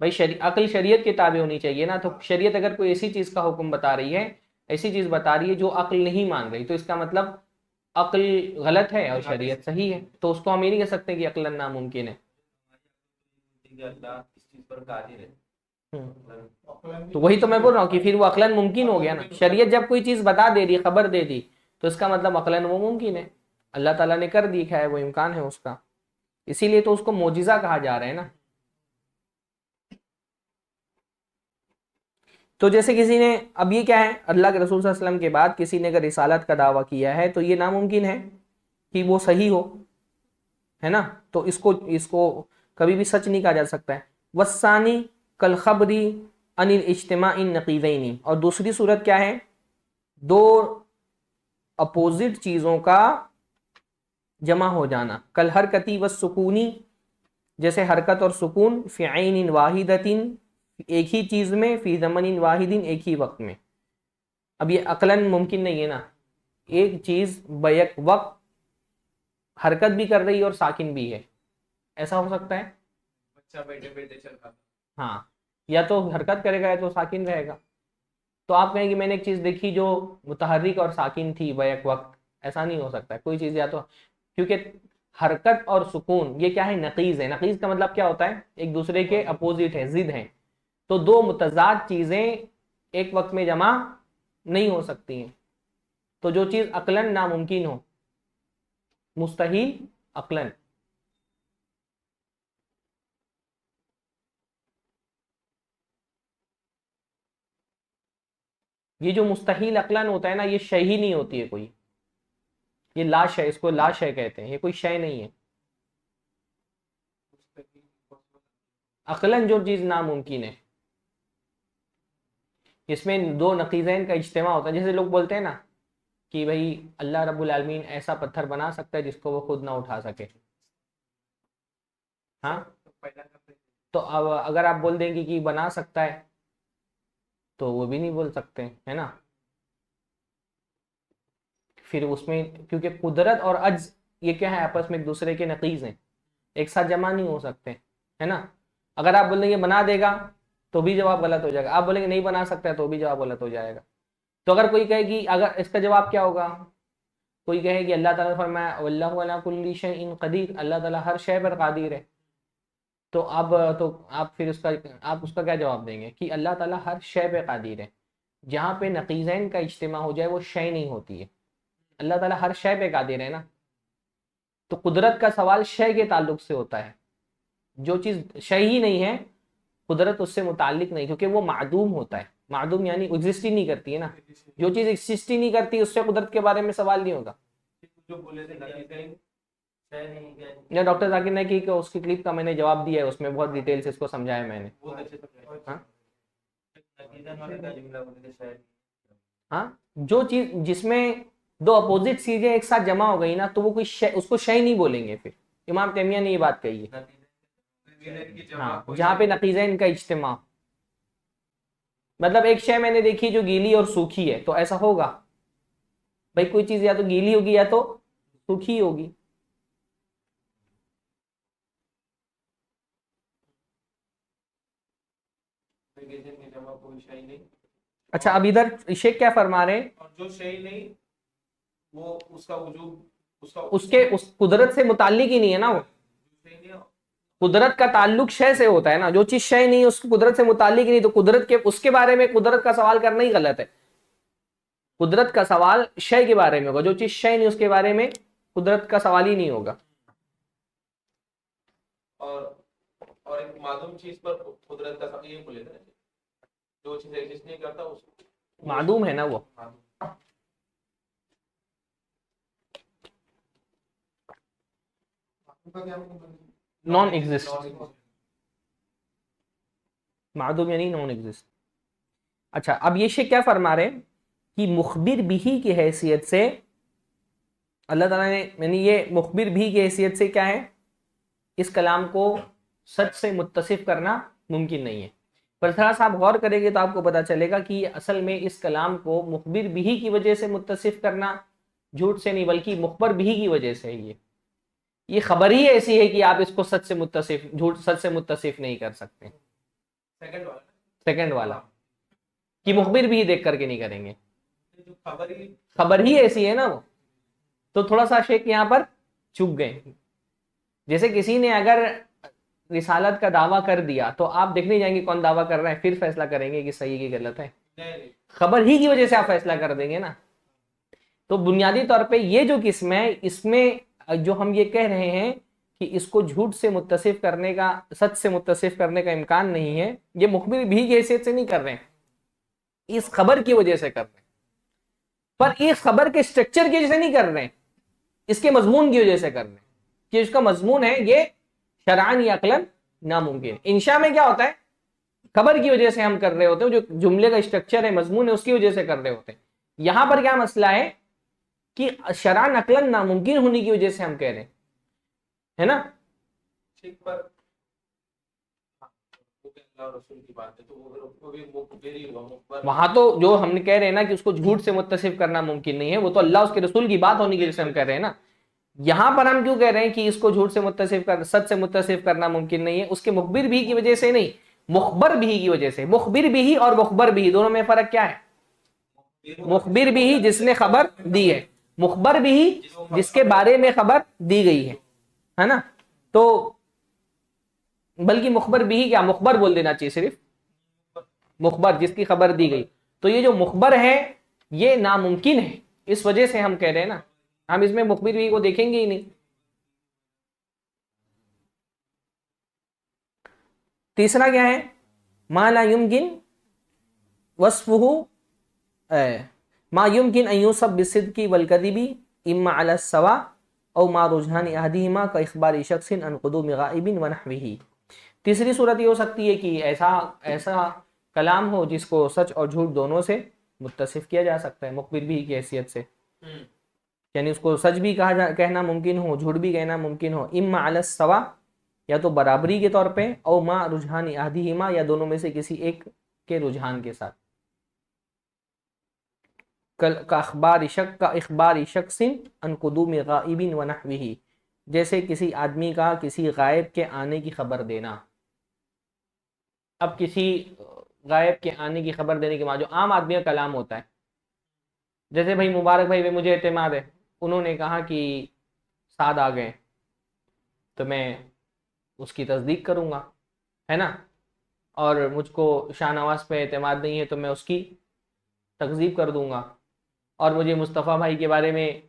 भाई अक्ल शरीयत के ताबे होनी चाहिए ना, तो शरीयत अगर कोई ऐसी चीज का हुक्म बता रही है, ऐसी चीज बता रही है जो अक्ल नहीं मान रही, तो इसका मतलब अक्ल गलत है और शरीयत सही है, तो उसको हम ये नहीं कह सकते कि अक्लन नामुमकिन है। तो वही तो मैं बोल रहा हूँ कि फिर वो अक्लन मुमकिन हो गया ना। शरीयत जब कोई चीज बता दे दी, खबर दे दी, तो इसका मतलब अक्लन वो मुमकिन है, अल्लाह ताला ने कर दिया है, वो इम्कान है उसका, इसीलिए तो उसको मोजिजा कहा जा रहा है ना। तो जैसे किसी ने, अब ये क्या है, अल्लाह के रसूल सल्लल्लाहु अलैहि वसल्लम के बाद किसी ने अगर रिसालत का दावा किया है तो ये नामुमकिन है कि वो सही हो, है ना, तो इसको इसको कभी भी सच नहीं कहा जा सकता है। वसानी कल खबरी अनिल इज्तिमा इन नकीदैनी, और दूसरी सूरत क्या है? 2 अपोजिट चीजों का जमा हो जाना। कल हरकती व सुकूनी, जैसे हरकत और सुकून, फ़िअइन वाहिदतिन, एक ही चीज में, फी ज़मनिन वाहिदिन, एक ही वक्त में। अब ये अकलन मुमकिन नहीं है ना, एक चीज बैक वक्त हरकत भी कर रही है और साकिन भी है, ऐसा हो सकता है? बच्चा बैठे बैठे चल रहा। हाँ, या तो हरकत करेगा या तो साकिन रहेगा। तो आप कहेंगे मैंने एक चीज देखी जो मुतहर्रिक और साकिन थी बैक वक्त, ऐसा नहीं हो सकता है कोई चीज, या तो क्योंकि हरकत और सुकून ये क्या है? नकीज है। नकीज का मतलब क्या होता है? एक दूसरे के अपोजिट है, जिद है। तो 2 मुतजाद चीजें एक वक्त में जमा नहीं हो सकती हैं। तो जो चीज अकलन नामुमकिन हो, मुस्तहील अकलन, ये जो मुस्तहील अकलन होता है ना, ये शय ही नहीं होती है कोई, ये ला शय, इसको ला शय कहते हैं, ये कोई शय नहीं है। अकलन जो चीज नामुमकिन है, इसमें 2 नकीज़ैन का इज्तिमा होता है। जैसे लोग बोलते हैं ना कि भाई अल्लाह रब्बुल आलमीन ऐसा पत्थर बना सकता है जिसको वो खुद ना उठा सके। हाँ, तो अब अगर आप बोल देंगे कि बना सकता है, तो वो भी नहीं बोल सकते, है ना। फिर उसमें क्योंकि कुदरत और अज्ज ये क्या है, आपस में एक दूसरे के नकीज हैं, एक साथ जमा नहीं हो सकते, है ना। अगर आप बोलेंगे बना देगा तो भी जवाब गलत हो जाएगा, आप बोलेंगे नहीं बना सकता तो भी जवाब गलत हो जाएगा। तो अगर कोई कहे कि अगर इसका जवाब क्या होगा, कोई कहे कि अल्लाह ताला ने फरमाया वल्लाहु अला कुल्ली शैइन कदीर, अल्लाह ताला हर शय पर कादिर है, तो आप फिर आप उसका क्या जवाब देंगे कि अल्लाह ताला हर शय पे कादिर है। जहाँ पे नकीज़ैन का इज्तिमा हो जाए वो शय नहीं होती है, अल्लाह ताला हर शय पे कादिर है ना। तो कुदरत का सवाल शय के ताल्लुक से होता है, जो चीज़ शय ही नहीं है कुदरत उससे मुताल्लिक नहीं, क्योंकि वो मादूम होता है। मादूम यानी एग्जिस्ट ही नहीं करती है ना, जो चीज़ एग्जिस्ट ही नहीं करती उससे कुदरत के बारे में सवाल नहीं होगा। जो बोले थे नकीज़ैन शय नहीं क्या या डॉक्टर जाकिर ने की कि उसकी क्लिप का मैंने जवाब दिया है, उसमें बहुत डिटेल से इसको समझाया मैंने। बहुत अच्छे से हाँ नकीज़ैन वाले का जुमला बोले थे शय हाँ, जो चीज जिसमें दो अपोजिट चीजें एक साथ जमा हो गई ना तो वो कोई उसको शय नहीं बोलेंगे। फिर इमाम तैमिया ने ये बात कही है। नकीज़ैन की जमा हाँ, कोई जहाँ पे नकीज़ैन का इज्तिमा, मतलब एक शय मैंने देखी जो गीली और सूखी है, तो ऐसा होगा भाई, कोई चीज या तो गीली होगी या तो सूखी होगी। नकीज़ैन की जमा कोई शय नहीं। अच्छा, अब इधर शेख क्या फरमा रहे हैं, और जो शय नहीं वो उसका वजूद उसका उसके उस कुदरत से मुताल्लिक ही नहीं है ना वो। शय नहीं कुदरत का ताल्लुक शय से होता है ना, जो चीज शय नहीं है उसकी कुदरत से मुताल्लिक ही नहीं, तो कुदरत के उसके बारे में कुदरत का सवाल करना ही गलत है। कुदरत का सवाल शय के बारे में होगा, जो चीज शय नहीं उसके बारे में कुदरत का सवाल ही नहीं होगा। और एक मालूम चीज पर कुदरत का ये बोले थे, जो चीज एग्जिस्ट नहीं करता उसको मालूम है ना वो। नॉन एग्जिस्ट, मादूम यानी नॉन एग्जिस्ट। अच्छा, अब ये शेख क्या फरमा रहे कि मुखबिर बिही की हैसियत से अल्लाह ताला ने, यानी ये मुखबिर भी की हैसियत से क्या है, इस कलाम को सच से मुत्तसिफ करना मुमकिन नहीं है। पर थोड़ा सा आप गौर करेंगे तो आपको पता चलेगा कि असल में इस कलाम को मुखबिर बिही की वजह से मुत्तसिफ करना झूठ से नहीं, बल्कि मुखबर बिही की वजह से है। ये खबर ही ऐसी है कि आप इसको सच से मुत्तसिफ, झूठ सच से मुत्तसिफ नहीं कर सकते। सेकंड वाला कि मुखबिर भी देख करके नहीं करेंगे, जो खबर ही ऐसी है ना वो। तो थोड़ा सा शेख यहाँ पर चूक गए। जैसे किसी ने अगर रिसालत का दावा कर दिया तो आप देखने जाएंगे कौन दावा कर रहा है, फिर फैसला करेंगे कि सही की गलत है। खबर ही की वजह से आप फैसला कर देंगे ना। तो बुनियादी तौर पे ये जो किस्म है, इसमें जो हम ये कह रहे हैं कि इसको झूठ से मुत्तसिफ करने का, सच से मुत्तसिफ करने का इम्कान नहीं है, ये मुखबिर भी की हैसियत से नहीं कर रहे हैं, इस खबर की वजह से कर रहे हैं। पर इस खबर के स्ट्रक्चर की वजह से नहीं कर रहे हैं, इसके मजमून की वजह से कर रहे हैं कि इसका मजमून है ये शरअन या अक्लन नामुमकिन। इंशा में क्या होता है, खबर की वजह से हम कर रहे होते हैं, जो जुमले का स्ट्रक्चर है, मजमून है, उसकी वजह से कर रहे होते हैं। यहां पर क्या मसला है कि शरअन अक्लन नामुमकिन होने की वजह से हम कह रहे हैं, है ना। ठीक, पर रसूल की बात है तो वो भी मुखबिर ही हुआ, मुखबर। वहां तो जो हमने कह रहे हैं ना कि उसको झूठ से मुत्तसिफ करना मुमकिन नहीं है, वो तो अल्लाह उसके रसूल की बात होने की वजह से हम कह रहे हैं ना। यहां पर हम क्यों कह रहे हैं कि इसको झूठ से मुत्तसिफ कर, सच से मुत्तसिफ करना मुमकिन नहीं है, उसके मुखबिर भी की वजह से नहीं, मुखबर भी की वजह से। मुखबिर भी और मुखबर भी दोनों में फर्क क्या है? मुखबिर भी जिसने खबर दी है, मुखबर भी जिसके बारे में खबर दी गई है ना। तो बल्कि मुखबर भी क्या, मुखबर बोल देना चाहिए सिर्फ, मुखबर जिसकी खबर दी गई। तो ये जो मुखबर है ये नामुमकिन है, इस वजह से हम कह रहे हैं ना, हम इसमें मुखबिर भी को देखेंगे ही नहीं। तीसरा क्या है, मा ला युमकिन वस्फुहु, मा युमकिन अन युसब बिसिद्की वल कदिबी इम्मा अला सवा औ मा रुजहान अहदिहिमा का इखबारी शख्सिन अन क़ुदूम गाइबिन व नहविही। तीसरी सूरत ये हो सकती है कि ऐसा कलाम हो जिसको सच और झूठ दोनों से मुत्तसिफ किया जा सकता है, मुखबिर भी की हैसियत से, यानी उसको सच भी कहना मुमकिन हो, झूठ भी कहना मुमकिन हो। इम्मा अला सवा, या तो बराबरी के तौर पे, औ मा रुझान अहदिहिमा, या दोनों में से किसी एक के रुझान के साथ। कल का इखबार शख्सिन अन कुदूम गाइबिन व नहविही, जैसे किसी आदमी का किसी गायब के आने की खबर देना। अब किसी गायब के आने की खबर देने के बाद जो आम आदमी का कलाम होता है, जैसे भाई मुबारक भाई मुझे एतमाद है, उन्होंने कहा कि साद आ गए, तो मैं उसकी तस्दीक करूंगा, है ना। और मुझको शाहनवाज पे एतमाद नहीं है तो मैं उसकी तकजीब कर दूंगा। और मुझे मुस्तफ़ा भाई के बारे में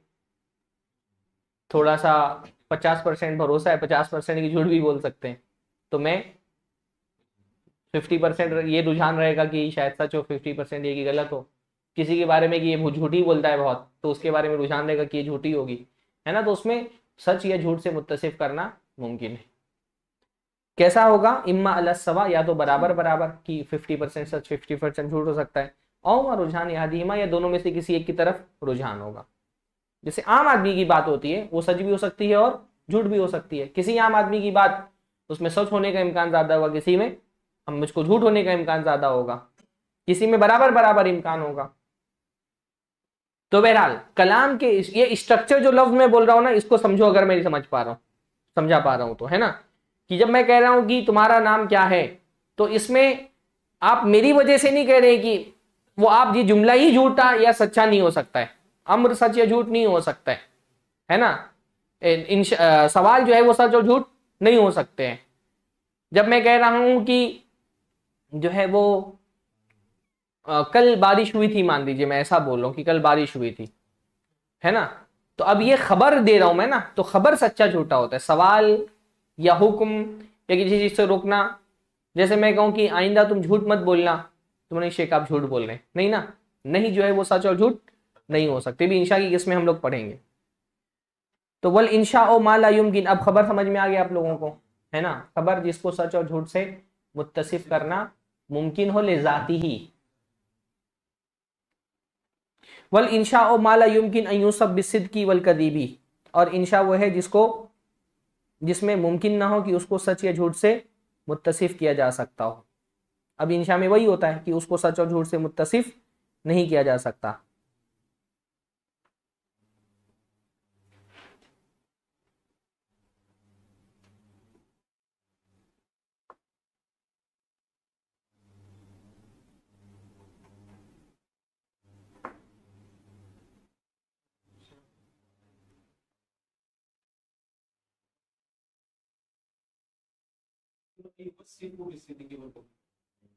थोड़ा सा 50% भरोसा है, 50% की झूठ भी बोल सकते हैं, तो मैं 50% ये रुझान रहेगा कि शायद सच हो, 50% ये कि गलत हो। किसी के बारे में कि ये झूठी बोलता है बहुत, तो उसके बारे में रुझान रहेगा कि ये झूठी होगी, है ना। तो उसमें सच या झूठ से मुत्तसिफ करना मुमकिन है। कैसा होगा? इम्मा अलसवा, या तो बराबर बराबर कि 50% सच 50% झूठ हो सकता है, और रुझान यादीमा, या दोनों में से किसी एक की तरफ रुझान होगा। जैसे आम आदमी की बात होती है वो सच भी हो सकती है और झूठ भी हो सकती है। किसी आम आदमी की बात उसमें सच होने का इम्कान ज्यादा होगा, किसी में हम मुझको झूठ होने का इम्कान ज्यादा होगा, किसी में बराबर बराबर इम्कान होगा। तो बहरहाल कलाम के ये स्ट्रक्चर जो लफ्ज मैं बोल रहा हूं ना, इसको समझो, अगर मैं समझा पा रहा हूं तो, है ना। कि जब मैं कह रहा हूं कि तुम्हारा नाम क्या है, तो इसमें आप मेरी वजह से नहीं कह रहे कि वो आप ये जुमला ही झूठा या सच्चा नहीं हो सकता है, अम्र सच या झूठ नहीं हो सकता है ना। सवाल जो है वो सच और झूठ नहीं हो सकते हैं। जब मैं कह रहा हूं कि जो है वो कल बारिश हुई थी, मान लीजिए मैं ऐसा बोल रहा हूं कि कल बारिश हुई थी, है ना। तो अब ये खबर दे रहा हूं मैं ना, तो खबर सच्चा झूठा होता है। सवाल या हुक्म या किसी चीज से रोकना, जैसे मैं कहूं कि आइंदा तुम झूठ मत बोलना, तुमने शेख आप झूठ बोल रहे हैं, नहीं ना, नहीं जो है वो सच और झूठ नहीं हो सकते। भी इंशा की किस्में हम लोग पढ़ेंगे। तो वल इंशा ओ मा ला युमकिन, अब खबर समझ में आ गया आप लोगों को, है ना। खबर जिसको सच और झूठ से मुत्तसिफ करना मुमकिन हो ले जाती ही। वल इंशा ओ मा ला युमकिन अन यूसफ बिस्सिद्की वल कदीबी, और इंशा वो है जिसमें मुमकिन ना हो कि उसको सच या झूठ से मुत्तसिफ किया जा सकता हो। अब इंशा में वही होता है कि उसको सच और झूठ से मुत्तसिफ नहीं किया जा सकता।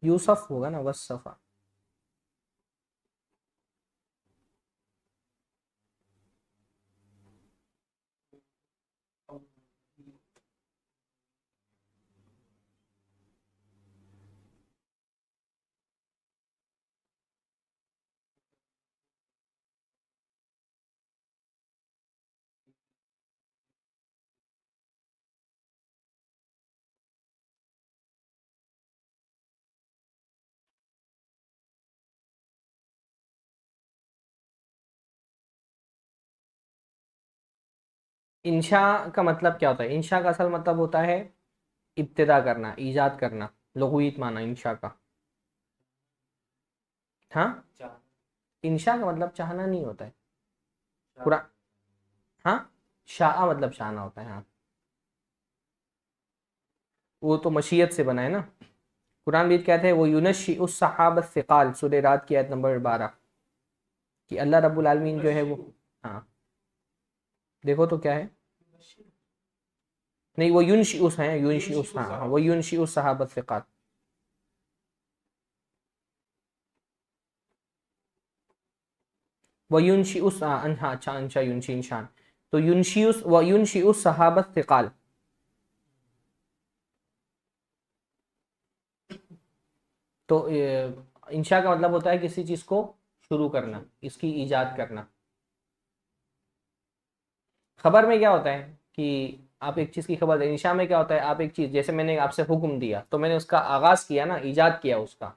यूसफ होगा ना, वसफा। इंशा का मतलब क्या होता है? इंशा का असल मतलब होता है इब्तिदा करना, ईजाद करना, लुग़वी माना इंशा का। हाँ, इंशा का मतलब चाहना नहीं होता है पूरा। हाँ, शाह मतलब चाहना होता है। हाँ, वो तो मशीयत से बना है ना। कुरान भी कहते हैं वो यूनशी उस सहाबत सिकाल, सूरह रात की आयत नंबर 12, कि अल्लाह रब्बुल आलमीन जो है वो, हाँ देखो तो क्या है, नहीं वो यूनशी उस है, यूनशी उस, हाँ वो यूनशी उस सहाबत सिकाल। वो यूनशी उस, हाँ अच्छा अंशा यूनशी इंशान, तो यूनशी उस व यूनशी उस सहाबत सिकाल। तो इंशा का मतलब होता है किसी चीज को शुरू करना, इसकी ईजाद करना। खबर में क्या होता है कि आप एक चीज की खबर दें। इंशा में क्या होता है, आप एक चीज, जैसे मैंने आपसे हुक्म दिया तो मैंने उसका आगाज किया ना, ईजाद किया उसका।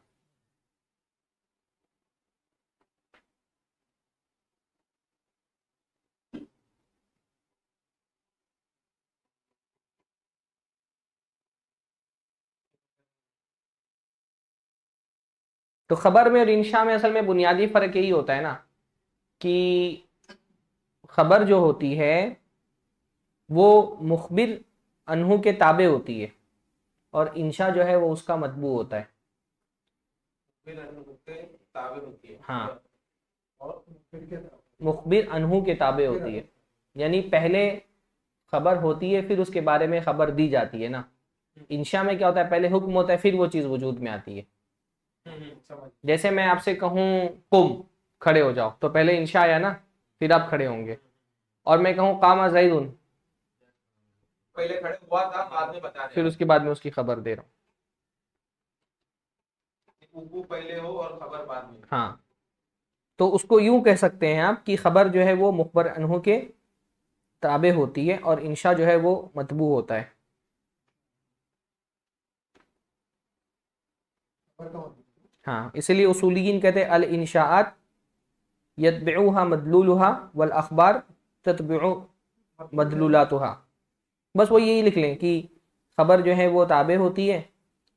तो खबर में और इंशा में असल में बुनियादी फर्क यही होता है ना कि खबर जो होती है वो मुखबिर अनहु के ताबे होती है और इंशा जो है वो उसका मतबू होता है। फिर अनुमति ताबे होती है। हाँ, और मुखबिर अनहु के ताबे होती है, यानी पहले खबर होती है फिर उसके बारे में खबर दी जाती है ना। इंशा में क्या होता है, पहले हुक्म होता है फिर वो चीज़ वजूद में आती है। समझ। जैसे मैं आपसे कहूँ कुम, खड़े हो जाओ, तो पहले इंशा आया ना, फिर आप खड़े होंगे। और मैं कहूँ कामा ज़ैदुन, पहले खड़े हुआ था, बाद में बता फिर रहे उसके बाद में उसकी खबर दे रहा हूँ। उकू पहले हो और खबर बाद में। हाँ, तो उसको यूं कह सकते हैं आप कि खबर जो है वो मुखबर अनहु के ताबे होती है और इंशा जो है वो मतबू होता है। हाँ, इसलिए उसूलियीन कहते हैं अल इंशाआत यतबिउहा मदलूलुहा वल अखबार ततबिउ मदलूलातुहा। बस वो यही लिख लें कि खबर जो है वो ताबे होती है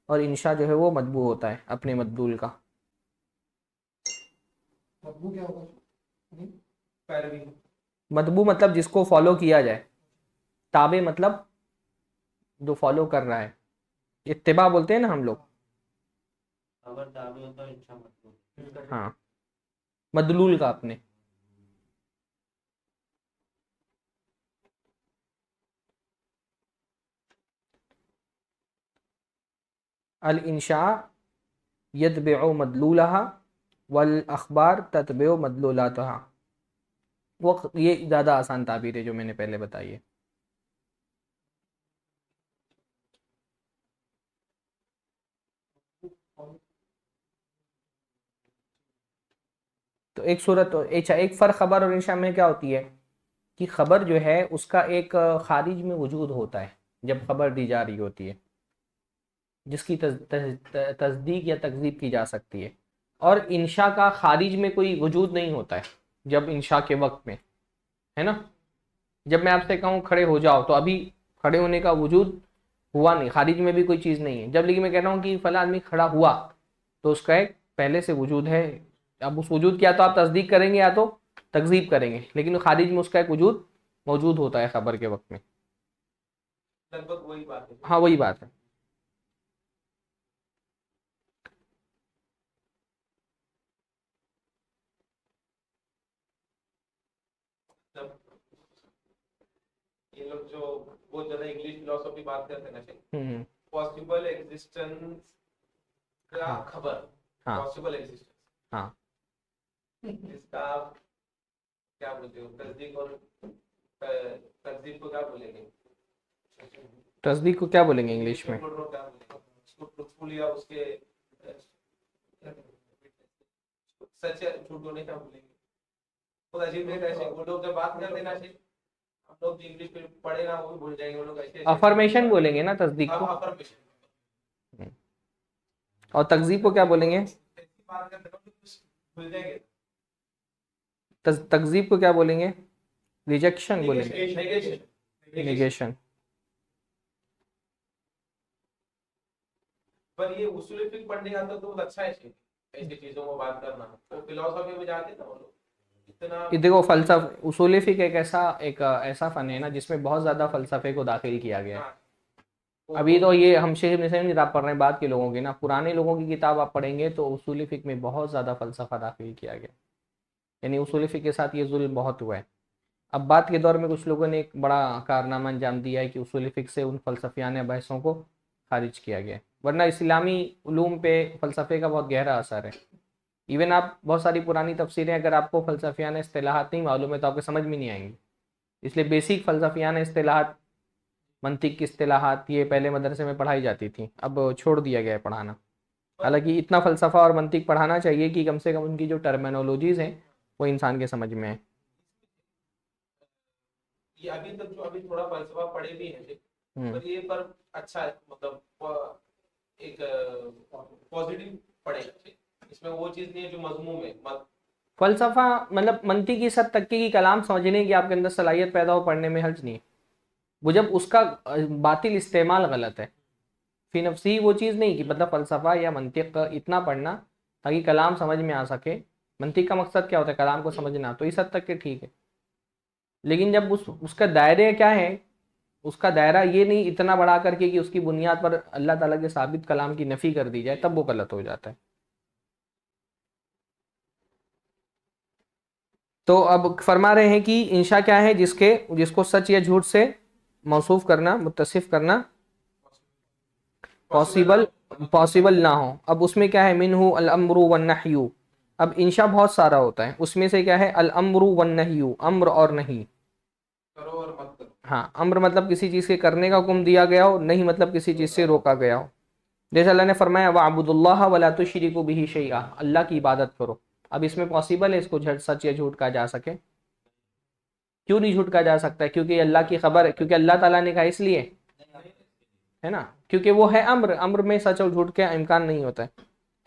और इंशा जो है वो मतबू होता है अपने मदलूल का। पैरवी। मतबू मतलब जिसको फॉलो किया जाए, ताबे मतलब जो फॉलो कर रहा है, इत्तिबा बोलते हैं ना हम लोग। खबर ताबे होता है, इंशा मतलब। हाँ, मदलूल का अपने। अल इंशा यतबिउ मदलूलहा वल अखबार ततबिउ मदलूलातहा। वो ये ज़्यादा आसान ताबीर है जो मैंने पहले बताई है। तो एक सूरत, अच्छा, एक फ़र्क खबर और इंशा में क्या होती है कि खबर जो है उसका एक खारिज में वजूद होता है जब खबर दी जा रही होती है, जिसकी तस्दीक या तकज़ीब की जा सकती है। और इंशा का खारिज में कोई वजूद नहीं होता है जब इंशा के वक्त में, है ना। जब मैं आपसे कहूँ खड़े हो जाओ, तो अभी खड़े होने का वजूद हुआ नहीं, खारिज में भी कोई चीज़ नहीं है। जब लेकिन मैं कह रहा हूँ कि फला आदमी खड़ा हुआ, तो उसका एक पहले से वजूद है। अब उस वजूद की या तो आप तस्दीक करेंगे या तो तकज़ीब करेंगे, लेकिन खारिज में उसका एक वजूद मौजूद होता है खबर के वक्त में। लगभग वही बात है। हाँ, वही बात है। जब ये लोग जो बहुत ज्यादा इंग्लिश फिलोसॉफी बात करते हैं ना, हम्म। पॉसिबल एग्जिस्टेंस का हाँ। खबर, हाँ। पॉसिबल एग्जिस्टेंस, हाँ, इसका आप क्या बोलते हो, तस्दीक और तकजीब को क्या बोलेंगे? तस्दीक को क्या बोलेंगे इंग्लिश में? क्या बोलेंगे उसको, ट्रूथफुल या उसके सच या झूठ होने क्या बोलेंगे? बहुत अजीब है ऐसे वो लोग जब बात करते हैं ना, हम लोग जो इंग्लिश में पढ़े ना वो भी भूल जाएंगे वो लोग ऐसे। अफर्मेशन बोलेंगे ना तस्दीक को। अफर्मेशन। और तकजीब को क्या बोलेंगे? बात करते हैं भूल जाएंगे। तकजीब को क्या बोलेंगे? रिजेक्शन बोलेंगे, नेगेशन। निगेशन। पर ये उसूल फिक्र पढ़ने का तो बहुत अच्छा है ऐसी चीजों को बात करना। तो फिलोसॉफी में जाते ना वो लोग इतना। ये देखो, उसूल फिक्र एक ऐसा फन है ना जिसमें बहुत ज़्यादा फ़लसफ़े को दाखिल किया गया है। अभी तो ये हम शेख निसैम किताब पढ़ रहे हैं बाद के लोगों की ना, पुराने लोगों की किताब आप पढ़ेंगे तो उसूल फिक्र में बहुत ज़्यादा फ़लसफ़ा दाखिल किया गया, यानी उसूल फिक्र के साथ ये जुल्म बहुत हुआ है। अब बात के दौर में कुछ लोगों ने एक बड़ा कारनामा अंजाम दिया है कि उसूल फिक्र से उन फ़लसफ़ियाना बहसों को खारिज किया गया, वरना इस्लामी उलूम पे फ़लसफ़े का बहुत गहरा असर है। इवन आप बहुत सारी पुरानी तफसीरें अगर आपको फ़लसफ़ियाना इस्तिलाहात नहीं मालूम है तो आपको समझ में नहीं आएंगी। इसलिए बेसिक फ़लसफ़ियाना इस्तिलाहात, मंतिक की इस्तिलाहात, ये पहले मदरसे में पढ़ाई जाती थी, अब छोड़ दिया गया है पढ़ाना। हालांकि इतना फ़लसफ़ा और मंतिक पढ़ाना चाहिए कि कम से कम उनकी जो टर्मिनोलॉजीज़ हैं वो इंसान के समझ में आए। ये अभी तक जो अभी थोड़ा फलसफा पढ़े भी हैं, पर ये पर अच्छा है, मतलब एक पॉजिटिव पढ़ेगा। इसमें वो चीज नहीं है जो मजमूम है। फ़लसफ़ा मतलब मंतिक की सद तक की कलाम समझने की आपके अंदर सलाहियत पैदा हो, पढ़ने में हर्ज नहीं है। वो जब उसका बातिल इस्तेमाल गलत है, फी नफ्सी वो चीज़ नहीं कि मतलब फ़लसफ़ा या मंतिक इतना पढ़ना ताकि कलाम समझ में आ सके, मंतिक का मकसद क्या होता है, कलाम को समझना, तो इस हद तक के ठीक है। लेकिन जब उसका दायरे क्या है, उसका दायरा ये नहीं इतना बढ़ा करके कि उसकी बुनियाद पर अल्लाह ताला के साबित कलाम की नफी कर दी जाए, तब वो गलत हो जाता है। तो अब फरमा रहे हैं कि इंशा क्या है, जिसको सच या झूठ से मौसूफ करना, मुत्तसिफ करना पॉसिबल ना हो। अब उसमें क्या है, मिनहु अल अम्रु वन नहयु। अब इंशा बहुत सारा होता है, उसमें से क्या है, अल अम्रु वन नहयु, अम्र और नहीं। करो और मत करो। हाँ, अम्र मतलब किसी चीज के करने का हुक्म दिया गया हो, नहीं मतलब किसी चीज से रोका गया हो। जैसे अल्लाह ने फरमाया वअबुदुल्लाह वला तुशरिकु बिही शैआ, अल्लाह की इबादत करो। अब इसमें पॉसिबल है इसको सच या झूठ कहा जा सके? क्यों नहीं झूठ कहा जा सकता है? क्योंकि अल्लाह की खबर है, क्योंकि अल्लाह ताला ने कहा इसलिए, है ना, क्योंकि वो है अम्र। अम्र में सच और झूठ का इम्कान नहीं होता है।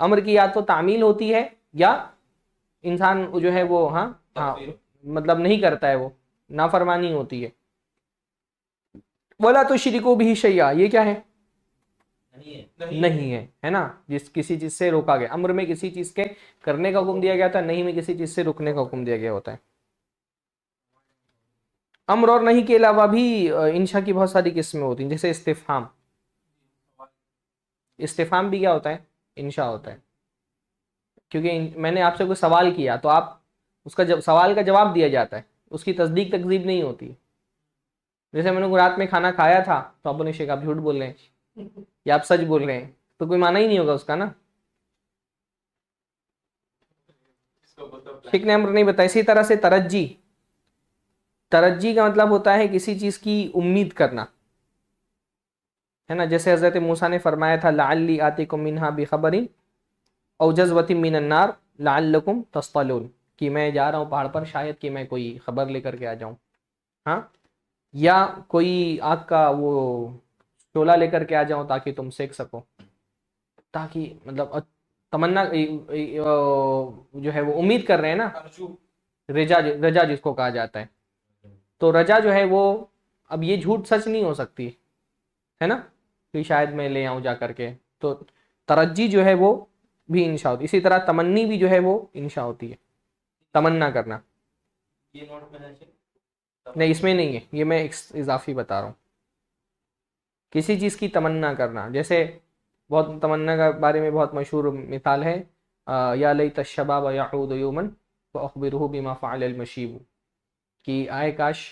अम्र की या तो तामील होती है या इंसान जो है वो हाँ मतलब नहीं करता है, वो नाफरमानी होती है। वला तुशरिकु बिही शैआ, ये क्या है? नहीं है, है ना, जिस किसी चीज से रोका गया। अम्र में किसी चीज के करने का हुक्म दिया गया था, नहीं में किसी चीज से रुकने का हुक्म दिया गया होता है। अम्र और नहीं के अलावा भी इंशा की बहुत सारी किस्में होती हैं, जैसे इस्तिफहाम। इस्तिफहाम भी क्या होता है? इंशा होता है। क्योंकि मैंने आपसे कोई सवाल किया तो आप उसका सवाल का जवाब दिया जाता है, उसकी तस्दीक तकजीब नहीं होती। जैसे मैंने रात में खाना खाया था तो आप बोले शेख आप झूठ बोल रहे हैं या आप सच बोल रहे हैं, तो कोई माना ही नहीं होगा उसका ना। शेख ने अम्र नहीं बताया। इसी तरह से तरज्जी, तरज्जी का मतलब होता है किसी चीज की उम्मीद करना, है ना। जैसे हजरत मूसा ने फरमाया था लअल्ली आतिकुम मिन्हा बिखबरिन औ जज़वतिन मिनन नार लअल्लकुम तस्तलून, कि मैं जा रहा हूँ पहाड़ पर, शायद कि मैं कोई खबर लेकर के आ जाऊं, हाँ, या कोई आग का वो शोला लेकर के आ जाऊं ताकि तुम सेक सको, ताकि मतलब तमन्ना जो है वो उम्मीद कर रहे हैं ना, रजा रजा जिसको कहा जाता है। तो रजा जो है वो, अब ये झूठ सच नहीं हो सकती, है ना, कि शायद मैं ले आऊं जा करके। तो तरज्जी जो है वो भी इंशा होती है। इसी तरह तमन्नी भी जो है वो इंशा होती है, तमन्ना करना। ये नोट में है नहीं, इसमें नहीं है, ये मैं इजाफी बता रहा हूँ। किसी चीज़ की तमन्ना करना, जैसे बहुत तमन्ना का बारे में बहुत मशहूर मिसाल है, या लैत अश्शबाब यऊद यौमन व अखबिरुहु बिमा फ़अल मशीब, कि आए काश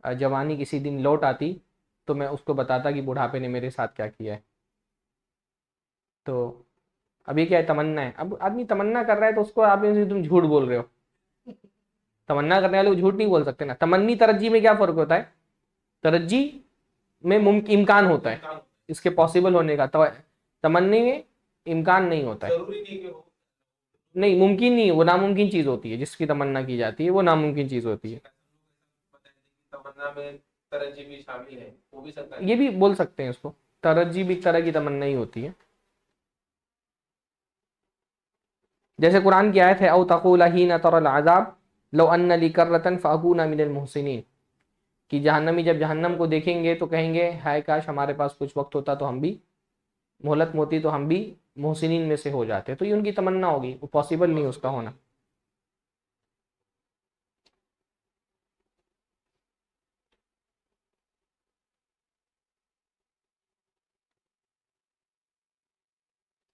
जवानी किसी दिन लौट आती तो मैं उसको बताता कि बुढ़ापे ने मेरे साथ क्या किया है। तो अब ये क्या है, तमन्ना है। अब आदमी तमन्ना कर रहा है तो उसको आप तुम झूठ बोल रहे हो। तमन्ना करने वाले को झूठ नहीं बोल सकते ना। तमन्नी तरज्जी में क्या फ़र्क होता है? तरज्जी में इम्कान होता है इसके पॉसिबल होने का, तमन्नी में इम्कान नहीं होता है। जरूरी नहीं कि हो, नहीं, मुमकिन नहीं है, वो नामुमकिन चीज़ होती है। जिसकी तमन्ना की जाती है वो नामुमकिन चीज़ होती है। तमन्ना में तरज्जी भी शामिल है, वो भी सकता है। ये भी बोल सकते हैं उसको, तरज्जी भी एक तरह की तमन्ना ही होती है। जैसे कुरान की आयत है औ तक़ूल हीन तरल अज़ाब लौ अन्न ली कर्रतन फ़अकूना मिनल मुहसिनीन, कि जहन्नमी जब जहन्नम को देखेंगे तो कहेंगे हाय काश हमारे पास कुछ वक्त होता तो हम भी, मोहलत मोती तो हम भी मोहसिनीन में से हो जाते। तो ये उनकी तमन्ना होगी, वो पॉसिबल नहीं उसका होना।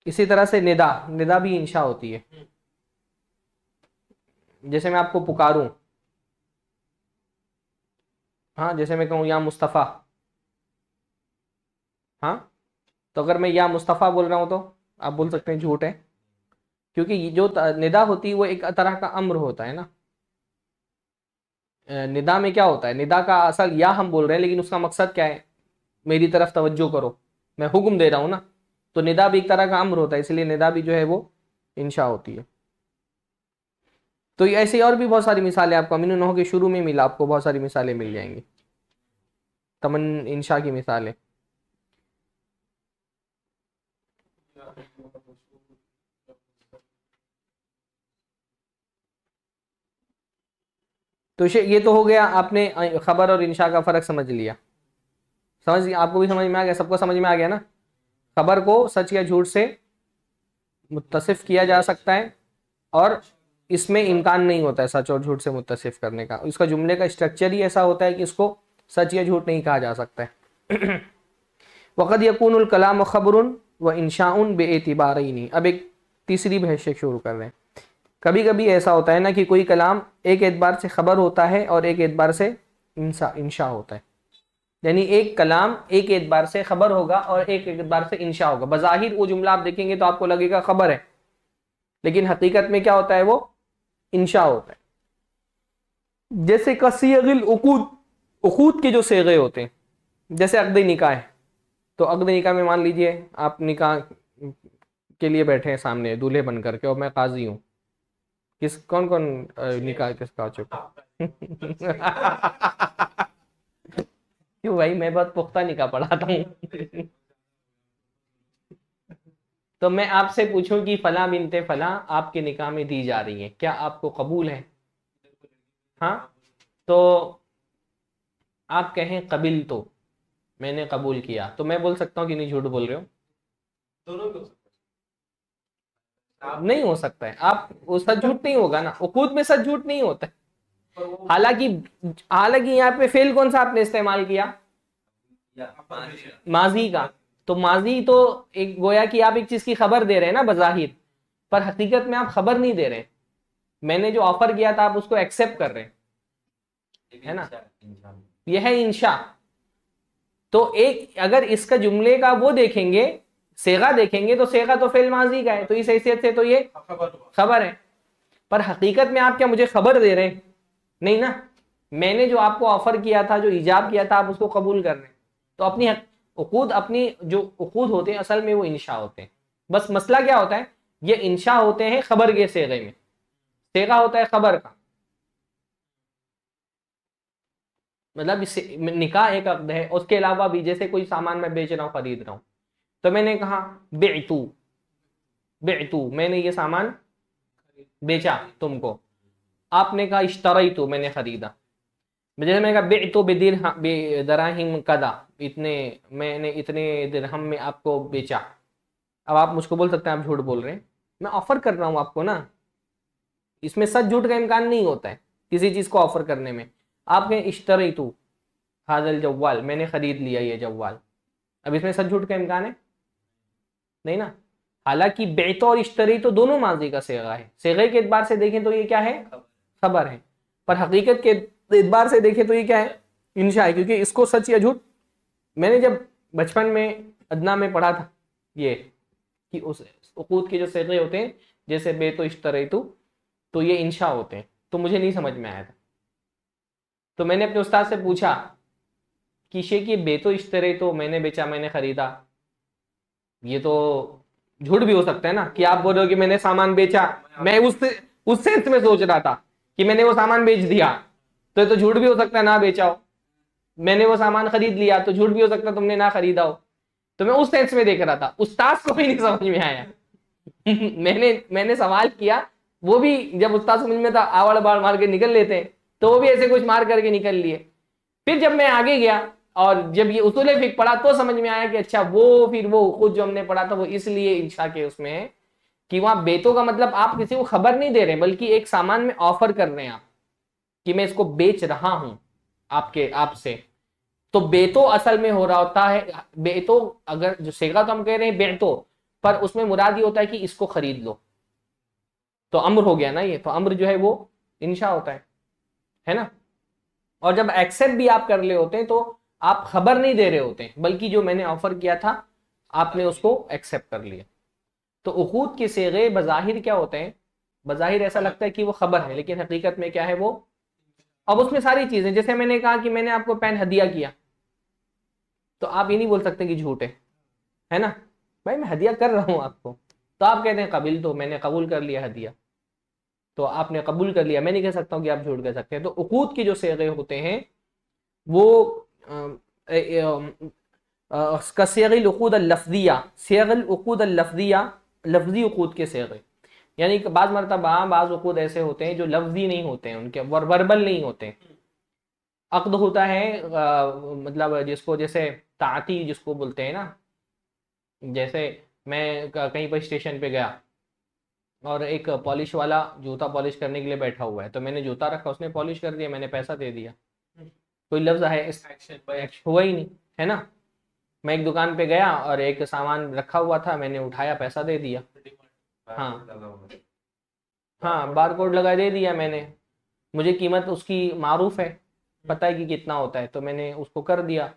इसी तरह से निदा, निदा भी इंशा होती है। जैसे मैं आपको पुकारूं, हाँ, जैसे मैं कहूँ या मुस्तफ़ा, हाँ, तो अगर मैं या मुस्तफ़ा बोल रहा हूँ तो आप बोल सकते हैं झूठ है, क्योंकि ये जो निदा होती है वो एक तरह का अम्र होता है ना। निदा में क्या होता है, निदा का असल या हम बोल रहे हैं लेकिन उसका मकसद क्या है, मेरी तरफ तवज्जो करो, मैं हुक्म दे रहा हूँ ना। तो निदा भी एक तरह का अम्र होता है, इसलिए निदा भी जो है वो इंशा होती है। तो ऐसे और भी बहुत सारी मिसालें आपको अमीन नहो के शुरू में मिला, आपको बहुत सारी मिसालें मिल जाएंगी तमन इंशा की मिसालें। तो ये तो हो गया, आपने खबर और इंशा का फ़र्क समझ लिया। समझ लिया, आपको भी समझ में आ गया, सबको समझ में आ गया ना। खबर को सच या झूठ से मुत्तसिफ किया जा सकता है और इसमें इम्कान नहीं होता है सच और झूठ से मुत्तसिफ करने का। इसका जुमले का स्ट्रक्चर ही ऐसा होता है कि इसको सच या झूठ नहीं कहा जा सकता है। वक़द यकूनुल कलाम खबरुन व इंशाउन बेएतिबारैनी। अब एक तीसरी बहस शुरू कर रहे हैं। कभी कभी ऐसा होता है ना कि कोई कलाम एक एतबार से खबर होता है और एक एतबार से इंशा होता है। यानी एक कलाम एक एतबार से खबर होगा और एक एतबार से इंशा होगा। बज़ाहिर वो जुमला आप देखेंगे तो आपको लगेगा खबर है, लेकिन हकीकत में क्या होता है, वो इंशा होता है। जैसे कसीगिल उकूद, उकूद के जो सेगे होते हैं, जैसे अक़द निकाह है। तो अक़द निकाह में मान लीजिए आप निकाह के लिए बैठे हैं सामने दूल्हे बन करके और मैं काजी हूँ। कौन कौन निकाह किसका हो चुका? क्यों भाई, मैं बहुत पुख्ता निकाह पढ़ाता हूँ। तो मैं आपसे पूछूं कि फला बिनते फला आपके निकाह में दी जा रही है, क्या आपको कबूल है? हाँ, तो आप कहें कबिल, तो मैंने कबूल किया, तो मैं बोल सकता हूँ कि नहीं झूठ बोल रहे हो? दोनों भी हो सकता है। नहीं हो सकता है। आप वो सच झूठ नहीं होगा ना, उकूद में सच झूठ नहीं होता है। हालांकि हालांकि यहाँ पे फेल कौन सा आपने इस्तेमाल किया? माजी का। तो माजी तो एक गोया कि आप एक चीज की खबर दे रहे हैं ना बज़ाहिर, पर हकीकत में आप खबर नहीं दे रहे। मैंने जो ऑफर किया था आप उसको एक्सेप्ट कर रहे हैं, है ना? यह है इंशा। तो एक अगर इसका जुमले का वो देखेंगे, सेगा देखेंगे, तो सेगा तो फेल माजी का है, तो इस हैसियत से तो ये खबर है। पर हकीकत में आप क्या मुझे खबर दे रहे हैं? नहीं ना। मैंने जो आपको ऑफर किया था, जो इजाब किया था, आप उसको कबूल कर रहे हैं। तो अपनी उकूद, अपनी जो उकूद होते हैं असल में वो इंशा होते हैं। बस मसला क्या होता है, ये इंशा होते हैं खबर के सेगे में, सेगा होता है खबर का। मतलब निकाह एक अक़्द है, उसके अलावा भी जैसे कोई सामान मैं बेच रहा हूँ, खरीद रहा हूँ, तो मैंने कहा बेतू, बेतू मैंने ये सामान बेचा तुमको। आपने कहा इश्तरैतु, मैंने खरीदा। जैसे मैंने कहा बेतु बेदराहिम कदा, इतने मैंने इतने दिरहम में आपको बेचा। अब आप मुझको बोल सकते हैं आप झूठ बोल रहे हैं, मैं ऑफर कर रहा हूं आपको ना। इसमें सच झूठ का इम्कान नहीं होता है किसी चीज को ऑफर करने में। आप कहें इश्तरैतु हाज़ल जव्वाल, मैंने खरीद लिया ये जव्वाल, अब इसमें सच झूठ का इम्कान है? नहीं ना। हालांकि बेतो और इश्तरी तो दोनों माजी का सेगा है। सेगे के एतबार से देखें तो ये क्या है, खबर है। पर हकीकत के एतबार से देखें तो ये क्या है, इंशा है। क्योंकि इसको सच या झूठ, मैंने जब बचपन में अदना में पढ़ा था ये कि उस उकूद के जो सेगे होते हैं, जैसे बेतो इश्तरैतु, तो ये इंशा होते हैं, तो मुझे नहीं समझ में आया था। तो मैंने अपने उस्ताद से पूछा कि शेख ये बेतो इश्तरैतु, मैंने बेचा, मैंने खरीदा, ये तो झूठ भी हो सकता है ना कि आप बोल रहे हो कि मैंने सामान बेचा। मैं उस सेंस में सोच रहा था कि मैंने वो सामान बेच दिया, तो ये तो झूठ भी हो सकता है ना बेचा हो। मैंने वो सामान खरीद लिया, तो झूठ भी हो सकता है तुमने ना खरीदा हो। तो मैं उस सेंस में देख रहा था, उस्ताद को भी नहीं समझ में आया। मैंने सवाल किया, वो भी जब उस्ताद समझ में था आवड़ बाड़ मार के निकल लेते हैं, तो वो भी ऐसे कुछ मार करके निकल लिए। फिर जब मैं आगे गया और जब ये उसूल फिक पढ़ा, तो समझ में आया कि अच्छा वो फिर वो खुद जो हमने पढ़ा था वो इसलिए इंशा के उसमें है कि वहां बेतों का मतलब आप किसी को खबर नहीं दे रहे, बल्कि एक सामान में ऑफर कर रहे हैं आप कि मैं इसको बेच रहा हूं आपसे। तो बेतो असल में हो रहा होता है, बेतो अगर जो सेगा तो हम कह रहे हैं बेतो, पर उसमें मुराद ये होता है कि इसको खरीद लो, तो अम्र हो गया ना ये। तो अम्र जो है वो इंशा होता है ना। और जब एक्सेप्ट भी आप कर रहे होते हैं तो आप खबर नहीं दे रहे होते हैं, बल्कि जो मैंने ऑफर किया था आपने उसको एक्सेप्ट कर लिया। तो उकूद के सेगे बज़ाहिर क्या होते हैं, बज़ाहिर ऐसा लगता है कि वो खबर है, लेकिन हकीकत में क्या है वो। अब उसमें सारी चीजें, जैसे मैंने कहा कि मैंने आपको पेन हदिया किया, तो आप ये नहीं बोल सकते कि झूठ है ना। भाई मैं हदिया कर रहा हूं आपको, तो आप कहते हैं कबिल, तो मैंने कबूल कर लिया हदिया, तो आपने कबूल कर लिया। मैं नहीं कह सकता हूँ कि आप झूठ कह सकते हैं। तो उकूद के जो सेगे होते हैं वो सेगिल उकूद लफ्जिया, सेगिल उकूद लफ्जिया, लफ्जी उकूद के सेगे। यानी कि बाज़ मरतबा बाज़ उकूद ऐसे होते हैं जो लफ्जी नहीं होते हैं, उनके वर्बल नहीं होते हैं। अक़्द होता है मतलब जिसको जैसे ताती जिसको बोलते हैं ना, जैसे मैं कहीं पर स्टेशन पे गया, और एक पॉलिश वाला जूता पॉलिश करने के लिए बैठा हुआ है, तो मैंने जूता रखा, उसने पॉलिश कर दिया, मैंने पैसा दे दिया, कोई लफ्ज़ है इस एक्शन हुआ ही नहीं, है ना। मैं एक दुकान पे गया और एक सामान रखा हुआ था, मैंने उठाया, पैसा दे दिया, हाँ हाँ, बार कोड लगा दे दिया मैंने, मुझे कीमत उसकी मारूफ है, पता है कि कितना होता है, तो मैंने उसको कर दिया।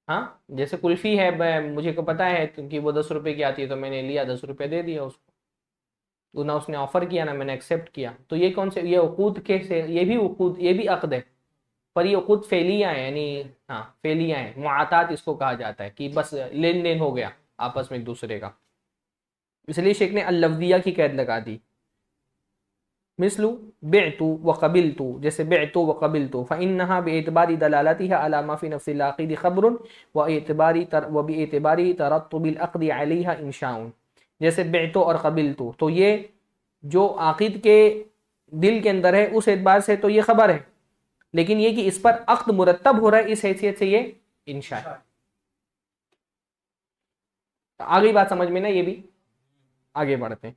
हाँ, जैसे कुल्फ़ी है, मुझे को पता है क्योंकि वो 10 रुपए की आती है, तो मैंने लिया, 10 रुपए दे दिया उसको, तो ना उसने ऑफर किया ना मैंने एक्सेप्ट किया। तो ये कौन से, ये उकूद के से, ये भी उकूद, ये भी अक्द है, पर ये उकूद फेलियाँ हैं, यानी हाँ फेलियाँ हैं, मुआतात इसको कहा जाता है कि बस लेन देन हो गया आपस में एक दूसरे का, इसलिए शेख ने अल-लफ्ज़िया की कैद लगा दी। मिसलु बिअतु व क़बिलतु, जैसे बिअतु व क़बिलतु, फ़इन्नहा बिएतिबारि दलालतिहा अला मा फ़ी नफ़्सिल आक़िद ख़बरुन व बिएतिबारि तरत्तुबिल अक़्दि अलैहा इंशाउन। जैसे बिअतु और क़बिलतु, तो ये जो आक़िद के दिल के अंदर है उस एतबार से तो ये खबर है, लेकिन ये कि इस पर अक़्द मुरत्तब हो रहा है, इस हैसियत से ये इंशा है। आ गई बात समझ में ना, ये भी आगे बढ़ते हैं,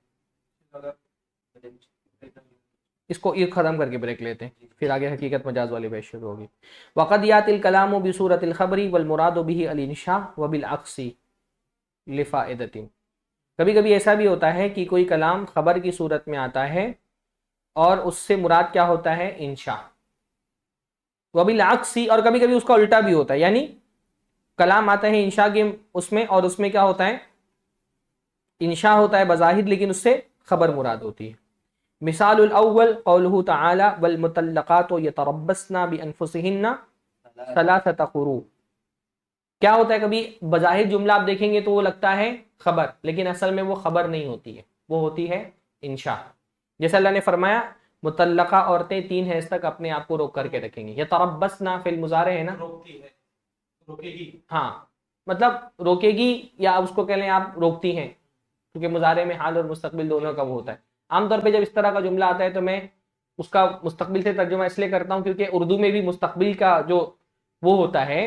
इसको ये खत्म करके ब्रेक लेते हैं, फिर आगे हकीकत मजाज वाली बहस शुरू होगी। वक़द यातिल कलामु बिसूरतिल ख़बरी वल मुरादु बिही अल इंशा व बिल अक्सी लिफ़ाइदतिन। कभी कभी ऐसा भी होता है कि कोई कलाम खबर की सूरत में आता है और उससे मुराद क्या होता है, इंशा, व बिल अक्सी, और कभी कभी उसका उल्टा भी होता है, यानी कलाम आता है इंशा के उसमें, और उसमें क्या होता है, इंशा होता है बज़ाहिर, लेकिन उससे खबर मुराद होती है। मिसालुल अव्वल क़ौलुहु तआला वल मुतल्लक़ातु यतरब्बसना बिअन्फुसिहिन्ना सलासता क़ुरू। क्या होता है, कभी बज़ाहिर जुमला आप देखेंगे तो वो लगता है खबर, लेकिन असल में वो खबर नहीं होती है, वो होती है इंशा। जैसे अल्लाह ने फरमाया मुतल्लका औरतें 3 हैज़ तक अपने आप को रोक करके रखेंगी, यतरब्बसना फिल मुज़ारे है ना, रोकती है, रोकेगी, हाँ मतलब रोकेगी, या उसको कह लें आप रोकती हैं, क्योंकि मुज़ारे में हाल और मुस्तकबिल दोनों का वो होता है। आमतौर पे जब इस तरह का जुमला आता है तो मैं उसका मुस्तकबिल से तर्जुमा इसलिए करता हूँ क्योंकि उर्दू में भी मुस्तकबिल का जो वो होता है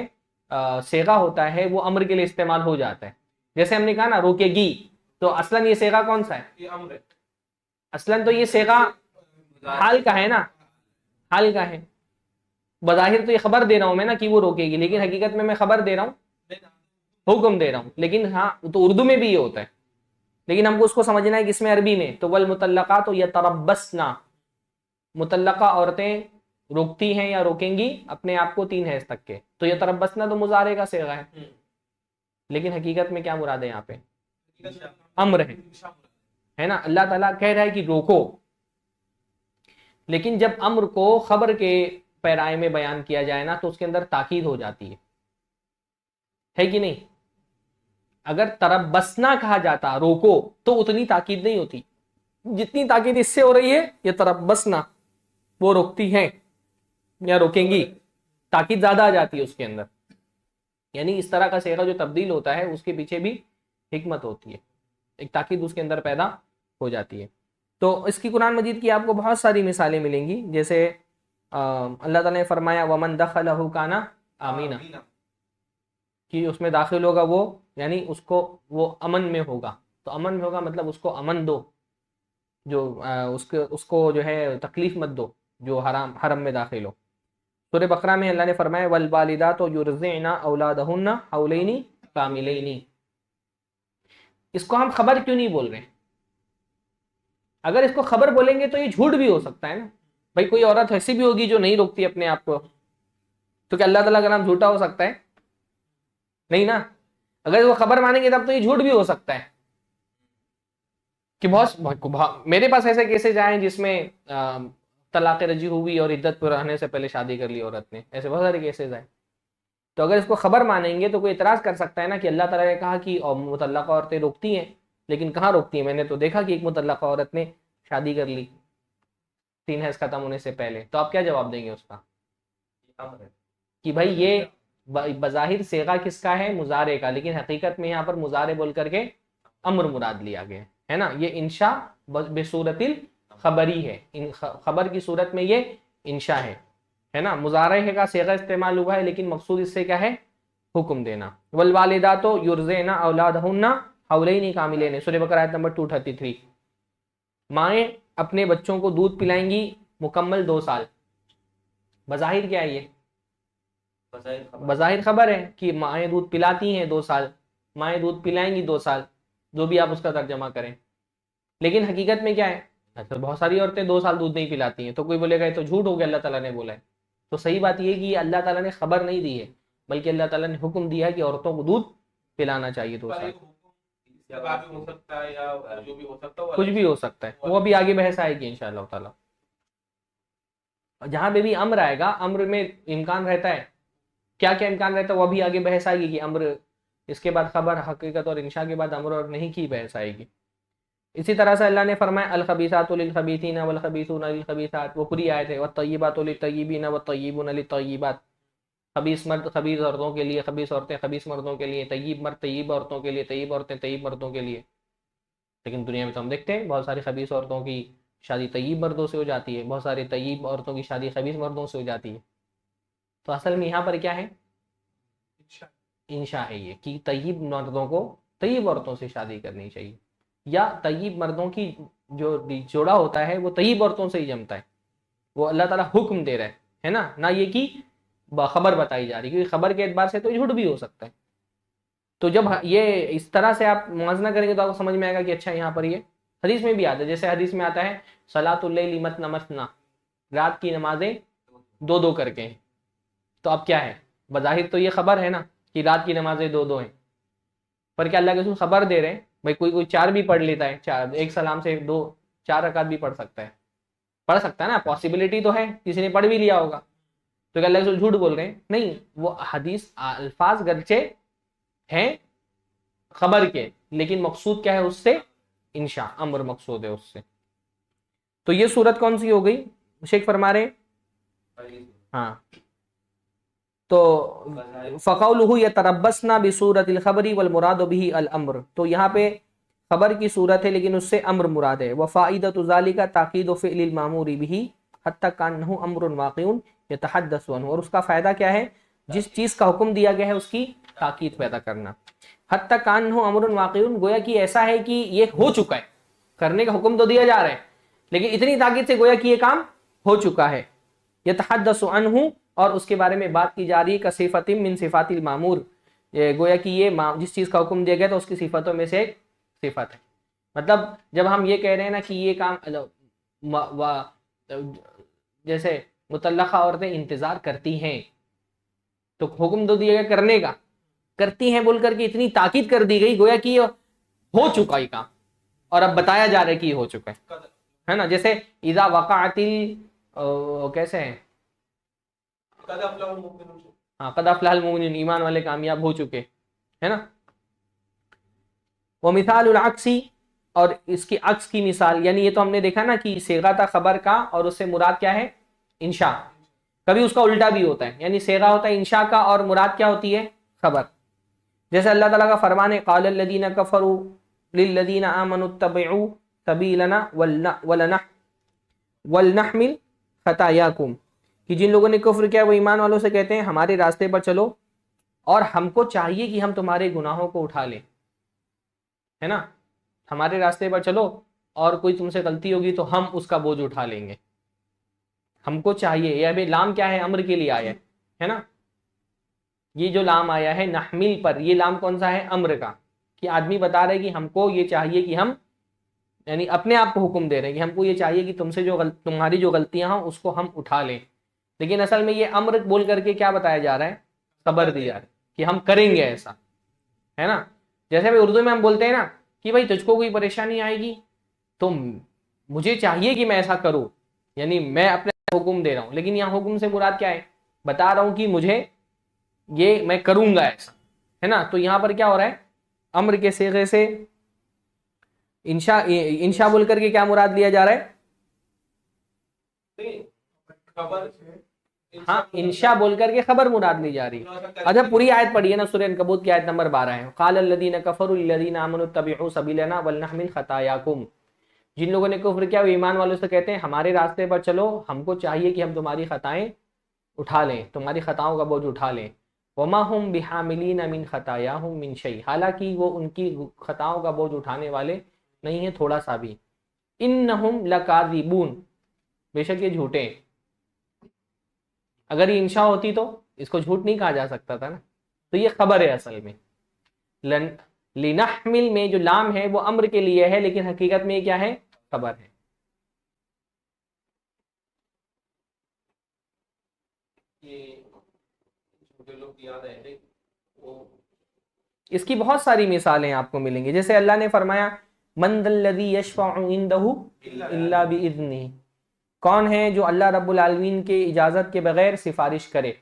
सेगा होता है, वो अम्र के लिए इस्तेमाल हो जाता है। जैसे हमने कहा ना रोकेगी, तो असलन ये सेगा कौन सा है, ये अम्र है, असलन तो ये सेगा हाल का है ना, हाल का है। बज़ाहिर तो ये खबर दे रहा हूँ मैं ना कि वो रोकेगी, लेकिन हकीकत में मैं खबर दे रहा हूँ, हुक्म दे रहा हूँ। लेकिन हाँ, तो उर्दू में भी ये होता है, लेकिन हमको उसको समझना है कि इसमें अरबी में तो वल मुतल्लका तो यतरब्बसना, मुतल्लका औरतें रोकती हैं या रोकेंगी अपने आप को 3 हैज़ तक के, तो यतरब्बसना तो मुजारे का सेगा है, लेकिन हकीकत में क्या मुराद है यहाँ पे, अम्र है ना। अल्लाह ताला कह रहा है कि रोको, लेकिन जब अम्र को खबर के पैराए में बयान किया जाए ना तो उसके अंदर ताकीद हो जाती है कि नहीं। अगर तरब्बसना कहा जाता रोको तो उतनी ताकीद नहीं होती जितनी ताकीद इससे हो रही है, ये तरब्बसना वो रोकती हैं या रोकेंगी, ताकीद ज्यादा आ जाती है उसके अंदर। यानी इस तरह का सेगा जो तब्दील होता है उसके पीछे भी हिकमत होती है, एक ताकीद उसके अंदर पैदा हो जाती है। तो इसकी कुरान मजीद की आपको बहुत सारी मिसालें मिलेंगी, जैसे अल्लाह ताला ने फरमाया वमन दखलहु काना आमीना, कि उसमें दाखिल होगा वो, यानी उसको वो अमन में होगा। तो अमन में होगा मतलब उसको अमन दो, जो उसको जो है तकलीफ मत दो जो हरम में दाखिल हो। सूरह बकरा में अल्लाह ने फरमाया वल वालिदातु युरज़िअना औलादहुन्ना हौलैनी कामिलैनी। इसको हम खबर क्यों नहीं बोल रहे? अगर इसको खबर बोलेंगे तो ये झूठ भी हो सकता है ना भाई, कोई औरत ऐसी भी होगी जो नहीं रोकती अपने आप को, तो क्या अल्लाह ताला का नाम झूठा हो सकता है? नहीं ना। अगर वो खबर मानेंगे तब तो ये झूठ भी हो सकता है कि बहुत मेरे पास ऐसे केसेज आए जिसमें तलाक रजी हुई और इद्दत पर रहने से पहले शादी कर ली औरत ने, ऐसे बहुत सारे केसेज आए। तो अगर इसको खबर मानेंगे तो कोई इतराज कर सकता है ना कि अल्लाह ताला ने कहा कि मुतल्लका औरतें रोकती हैं, लेकिन कहाँ रोकती हैं? मैंने तो देखा कि एक मुतल्लका औरत ने शादी कर ली 3 हैज़ खत्म होने से पहले। तो आप क्या जवाब देंगे उसका कि भाई ये बज़ाहिर सेगा किसका है, मुजारे का, लेकिन हकीकत में यहाँ पर मुजारे बोल करके अम्र मुराद लिया गया है ना। ये इंशा बेसूरतिल खबरी है, इन खबर की सूरत में ये इंशा है ना। मुजारे का सेगा इस्तेमाल हुआ है, लेकिन मकसूद इससे क्या है, हुक्म देना। वल वालिदातु युरज़िअना औलादहुन्ना हौलैनी कामिलैनी, सूरह बकरा आयत नंबर 233। माएँ अपने बच्चों को दूध पिलाएंगी मुकम्मल 2 साल। बज़ाहिर क्या है ये? बज़ाहिर खबर है कि माएँ दूध पिलाती हैं 2 साल, माएँ दूध पिलाएंगी 2 साल, जो भी आप उसका तर्जमा करें। लेकिन हकीकत में क्या है? तो बहुत सारी औरतें 2 साल दूध नहीं पिलाती हैं, तो कोई बोलेगा ये तो झूठ हो गया, अल्लाह ताला ने बोला है। तो सही बात ये कि अल्लाह ताला ने खबर नहीं दी है, बल्कि अल्लाह ताला ने हुक्म दिया है कि औरतों को दूध पिलाना चाहिए 2 साल। हो सकता है या जो भी हो सकता है, कुछ भी हो सकता है, वो अभी आगे बहस आएगी इंशाअल्लाह ताला। जहां पे भी अम्र आएगा, अम्र में इम्कान रहता है, क्या क्या इम्कान रहता है वो अभी आगे बहस आएगी कि अम्र, इसके बाद खबर, हकीकत और इंशा के बाद अम्र और नहीं की बहस आएगी। इसी तरह से अल्लाह ने फरमाया अल खबीसातु लिल खबीसीना वल खबीसूना लिल खबीसात, वो पूरी आयत है। वत्तय्यिबातु लित तय्यिबीना वत्तय्यिबूना लित तय्यिबात, खबीस मर्द खबीस औरतों के लिए, खबीस औरतें खबीस मर्दों के लिए, तय्यिब मर्द तय्यिब औरतों के लिए, तय्यिब औरतें तय्यिब मर्दों के लिए। लेकिन दुनिया में तो हम देखते हैं बहुत सारी खबीस औरतों की शादी तय्यिब मर्दों से हो जाती है, बहुत सारी तय्यिब औरतों की शादी खबीस मर्दों से हो जाती है। तो असल में यहाँ पर क्या है? इंशा है ये कि तय्यिब मर्दों को तय्यिब औरतों से शादी करनी चाहिए, या तय्यिब मर्दों की जो जोड़ा होता है वो तय्यिब औरतों से ही जमता है। वो अल्लाह ताला हुक्म दे रहा है ना ये कि खबर बताई जा रही है, क्योंकि खबर के एतबार से तो झूठ भी हो सकता है। तो जब ये इस तरह से आप मुआजना करेंगे तो आपको समझ में आएगा कि अच्छा यहाँ पर ये हदीस में भी आता है। जैसे हदीस में आता है सलातुल लैली मसना मसना, रात की नमाजें 2-2 करके हैं। तो अब क्या है? बज़ाहिर तो ये खबर है ना कि रात की नमाजें 2-2 हैं, पर क्या अल्लाह के रसूल खबर दे रहे हैं? भाई कोई 4 भी पढ़ लेता है, 4 एक सलाम से 2-4 रकात भी पढ़ सकता है ना, पॉसिबिलिटी तो है, किसी ने पढ़ भी लिया होगा। तो क्या अल्लाह के रसूल झूठ बोल रहे हैं? नहीं, वो हदीस अल्फाज गर्चे हैं खबर के, लेकिन मकसूद क्या है उससे? इंशा, अमर मकसूद है उससे। तो ये सूरत कौन सी हो गई? शेख फरमा रहे, हाँ, तो फ़क़ौलुहु यतरब्बसना बिसूरतिल खबरी वल मुरादु बिही अल अम्र, तो यहाँ पे खबर की सूरत है लेकिन उससे अम्र मुराद है। व फ़ाइदतु ज़ालिका ताक़ीदु फ़िअलिल मामूरी बिही हत्ता कान्नहु अम्रुन वाक़िउन यतहद्दसु अन्हु, और उसका फ़ायदा क्या है? जिस चीज़ का हुक्म दिया गया है उसकी ताकीद पैदा करना। हत्ता कान्नहु अम्रुन वाक़िउन, गोया कि ऐसा है कि ये हो चुका है, करने का हुक्म तो दिया जा रहा है लेकिन इतनी ताकीद से गोया कि ये काम हो चुका है। यतहद्दसु अन्हु, और उसके बारे में बात की जा रही है का सिफतिम मिन सिफातिल मामूर, गोया कि ये जिस चीज़ का हुक्म दिया गया था उसकी सिफतों में से एक सिफत है। मतलब जब हम ये कह रहे हैं ना कि ये काम जैसे मुतल्लका औरतें इंतज़ार करती हैं, तो हुक्म तो दिया गया करने का, करती हैं बोल करके इतनी ताकीद कर दी गई गोया कि ये हो चुका ही काम, और अब बताया जा रहा है कि ये हो चुका है ना। जैसे इज़ा वक़अतिल कैसे है, हाँ, कद अफ़लहल मुमिनून, ईमान वाले कामयाब हो चुके, है ना। वो मिसालुल अक्सी, और इसकी अक्स की मिसाल, यानी ये तो हमने देखा ना कि सेगा था खबर का और उससे मुराद क्या है? इंशा। कभी उसका उल्टा भी होता है, यानी सेगा होता है इंशा का और मुराद क्या होती है? खबर। जैसे अल्लाह ताला का फरमान है क़ालल लज़ीना कफ़रू लिल्लज़ीना आमनु इत्तबिउ सबीलना वलनहमिल खतायाकुम, कि जिन लोगों ने कुफ्र किया वो ईमान वालों से कहते हैं हमारे रास्ते पर चलो और हमको चाहिए कि हम तुम्हारे गुनाहों को उठा लें, है ना। हमारे रास्ते पर चलो और कोई तुमसे गलती होगी तो हम उसका बोझ उठा लेंगे, हमको चाहिए। यह अभी लाम क्या है? अम्र के लिए आया है ना। ये जो लाम आया है नहमिल पर, ये लाम कौन सा है? अम्र का, कि आदमी बता रहे कि हमको ये चाहिए कि हम, यानी अपने आप को हुक्म दे रहे हैं कि हमको ये चाहिए कि तुमसे जो तुम्हारी जो गलतियां हैं उसको हम उठा लें। लेकिन असल में ये अम्र बोल करके क्या बताया जा रहा है? खबर दी जा रही है कि हम करेंगे ऐसा, है ना। जैसे भाई उर्दू में हम बोलते हैं ना कि भाई तुझको कोई परेशानी आएगी तो मुझे चाहिए कि मैं ऐसा करूं, यानी मैं अपने हुक्म दे रहा हूं। लेकिन यहाँ हुक्म से मुराद क्या है? बता रहा हूं कि मुझे ये मैं करूंगा ऐसा, है ना। तो यहाँ पर क्या हो रहा है? अम्र के सीगे से इंशा बोल करके क्या मुराद लिया जा रहा है? हाँ, इंशा बोल करके खबर मुराद ली जा रही है। अच्छा, पूरी आयत पढ़िए ना, सूरह अनकबूत की आयत नंबर 12 है। क़ालल लज़ीना कफ़रू लिल्लज़ीना आमनु इत्तबिउ सबीलना वलनहमिल खतायाकुम, जिन लोगों ने कुफ्र किया वो ईमान वालों से कहते हैं हमारे रास्ते पर चलो, हमको चाहिए कि हम तुम्हारी खताएं उठा लें, तुम्हारी खताओं का बोझ उठा लें। वमा हुम बिहामिलीना मिन खतायाहुम मिन शै, हालांकि वो उनकी खताओं का बोझ उठाने वाले नहीं है थोड़ा सा भी। इन्नहुम लकाज़िबून, बेशक ये झूठे हैं। अगर ये इंशा होती तो इसको झूठ नहीं कहा जा सकता था ना, तो ये खबर है असल में। लिनहमिल में जो लाम है वो अम्र के लिए है, लेकिन हकीकत में ये क्या है, खबर है। ये जो लोग याद आए थे वो, इसकी बहुत सारी मिसालें आपको मिलेंगी। जैसे अल्लाह ने फरमाया मन दल्लज़ी यशफ़अउ इंदहु इल्ला बिइज़्निही, कौन है जो अल्लाह रब्बुल आलमीन के इजाज़त के बगैर सिफारिश करे।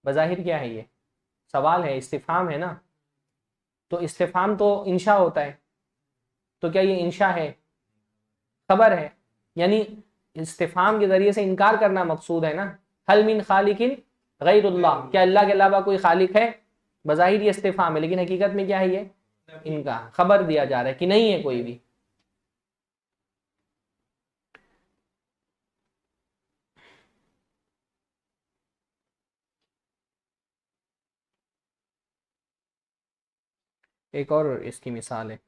बज़ाहिर क्या है, ये सवाल है, इस्तिफ़हाम है ना, तो इस्तिफ़हाम तो इंशा होता है, तो क्या ये इंशा है, खबर है। यानी इस्तिफ़हाम के ज़रिए से इनकार करना मकसूद है ना। हल मिन खालिकिन गैरुल्लाह, क्या अल्लाह के अलावा कोई खालिक है। बज़ाहिर ये इस्तिफ़हाम है, लेकिन हकीकत में क्या है, ये इनका खबर दिया जा रहा है कि नहीं है कोई भी। एक और इसकी मिसाल है,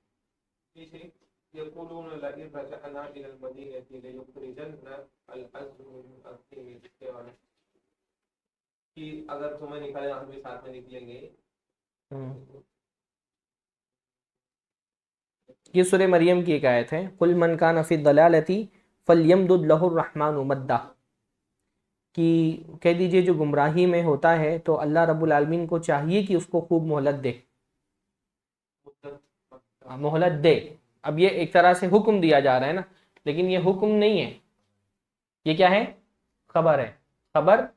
यक़ूलून लइन रजअना इलल मदीनति लयुखरिजन्ना अल-अज़्ज़ु मिन अज़्ज़िल, कि अगर तुम्हें निकाले हम भी साथ में निकलेंगे। ये सूरह मरियम की एक आयत है, कुल मन कान फी दलालती फल्यमदुद लहुर रहमानु मद्दा, कि कह दीजिए जो गुमराही में होता है तो अल्लाह रब्बुल आलमीन को चाहिए कि उसको खूब मोहलत दे, मोहलत दे। अब ये एक तरह से हुक्म दिया जा रहा है ना, लेकिन ये हुक्म नहीं है, ये क्या है, खबर है, खबर,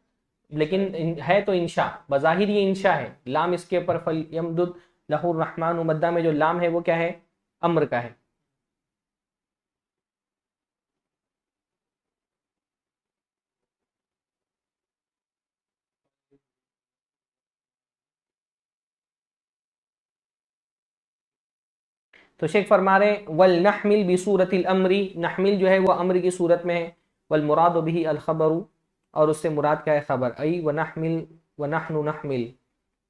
लेकिन है तो इंशा। बज़ाहिर ये इंशा है, लाम इसके ऊपर फल्यमदुद लहुर रहमानु मद्दा में जो लाम है वो क्या है, अम्र का है। तो शेख फरमा रहे वल नहमिल बिसूरतिल अमरी, नहमिल जो है वो अम्र की सूरत में है। वल मुराद बिही अल खबरू, और उससे मुराद क्या है, खबर। आई व नहमिल व नहनु नहमिल,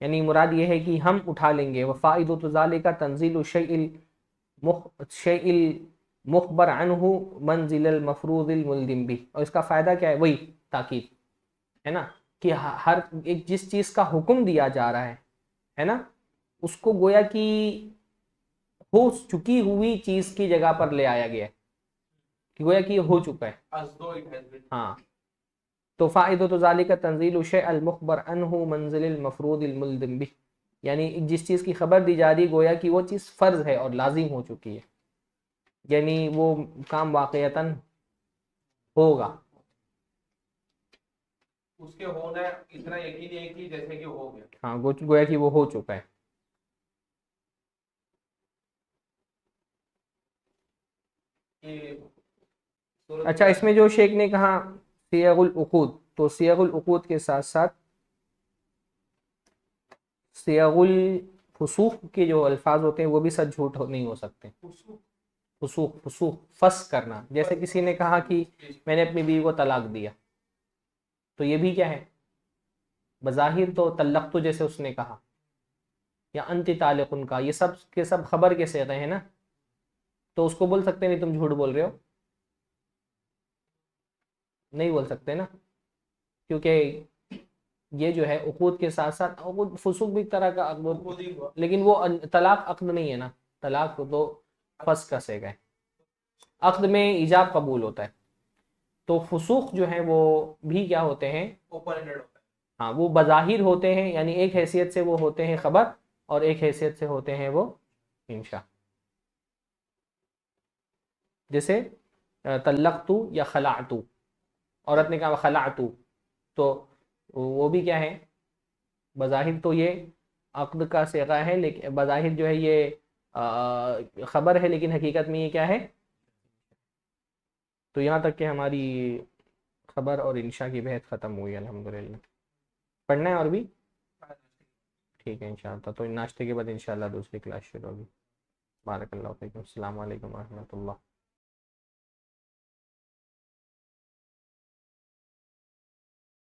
यानी मुराद ये है कि हम उठा लेंगे। व फ़ाइदतु ज़ालिका तंज़ीलु शैइल मुखबर अन्हु मंज़िलल मफ़रूज़िल मुल्ज़िम बिही, और इसका फ़ायदा क्या है, वही ताकीद है ना, कि हर एक जिस चीज़ का हुक्म दिया जा रहा है ना, उसको गोया कि हो चुकी हुई चीज की जगह पर ले आया गया है, कि गोया कि ये हो चुका है। हाँ, तो फ़ाइदतु ज़ालिका तंज़ीलु शैअल मुख़बर अन्हु मंज़िलिल मफ़रूदिल मुल्ज़िम बिह, यानी जिस चीज़ की खबर दी जा रही गोया कि वो चीज़ फ़र्ज़ है और लाजिम हो चुकी है, यानी वो काम वाक़यतन होगा। उसके होना इतना यकीन है कि जैसे कि हो गया। हाँ, गोया कि वो हो चुका है। अच्छा, इसमें जो शेख ने कहा सियागुल उकूद, तो सियागुल उकूद के साथ साथ सियागुल फुसूख के जो अल्फाज होते हैं वो भी सच झूठ नहीं हो सकते। फुसूख, फुसूख फस करना, जैसे किसी ने कहा कि मैंने अपनी बीवी को तलाक दिया, तो ये भी क्या है, बज़ाहिर तो तल्लक, तो जैसे उसने कहा, या अंति तालिकुन का, ये सब के सब खबर के सेग़े हैं ना, तो उसको बोल सकते नहीं तुम झूठ बोल रहे हो, नहीं बोल सकते ना, क्योंकि ये जो है उकूद के साथ साथ उकूद फुसूक भी एक तरह का अक़द, लेकिन वो तलाक अक़द नहीं है ना, तलाक तो फस का सेग़ा है, अक़द में ईजाब कबूल होता है। तो फुसूक जो है वो भी क्या होते हैं, ओपन एंडेड होता है। हाँ, वो बज़ाहिर होते हैं, यानी एक हैसियत से वो होते हैं खबर, और एक हैसियत से होते हैं वो इंशा। जैसे तल्लक़तु या खलाअतु, औरत ने कहा खलाअतु, तो वो भी क्या है, बज़ाहिर तो ये अक़द का सेग़ा है, लेकिन बज़ाहिर जो है ये खबर है, लेकिन हकीकत में ये क्या है। तो यहाँ तक कि हमारी खबर और इंशा की बहस ख़त्म हुई अल्हम्दुलिल्लाह। पढ़ना है और भी, ठीक है इंशाअल्लाह, तो नाश्ते के बाद इंशाअल्लाह दूसरी क्लास शुरू होगी। बारकल्लाहु फ़ीकुम, अस्सलामु अलैकुम व रहमतुल्लाह।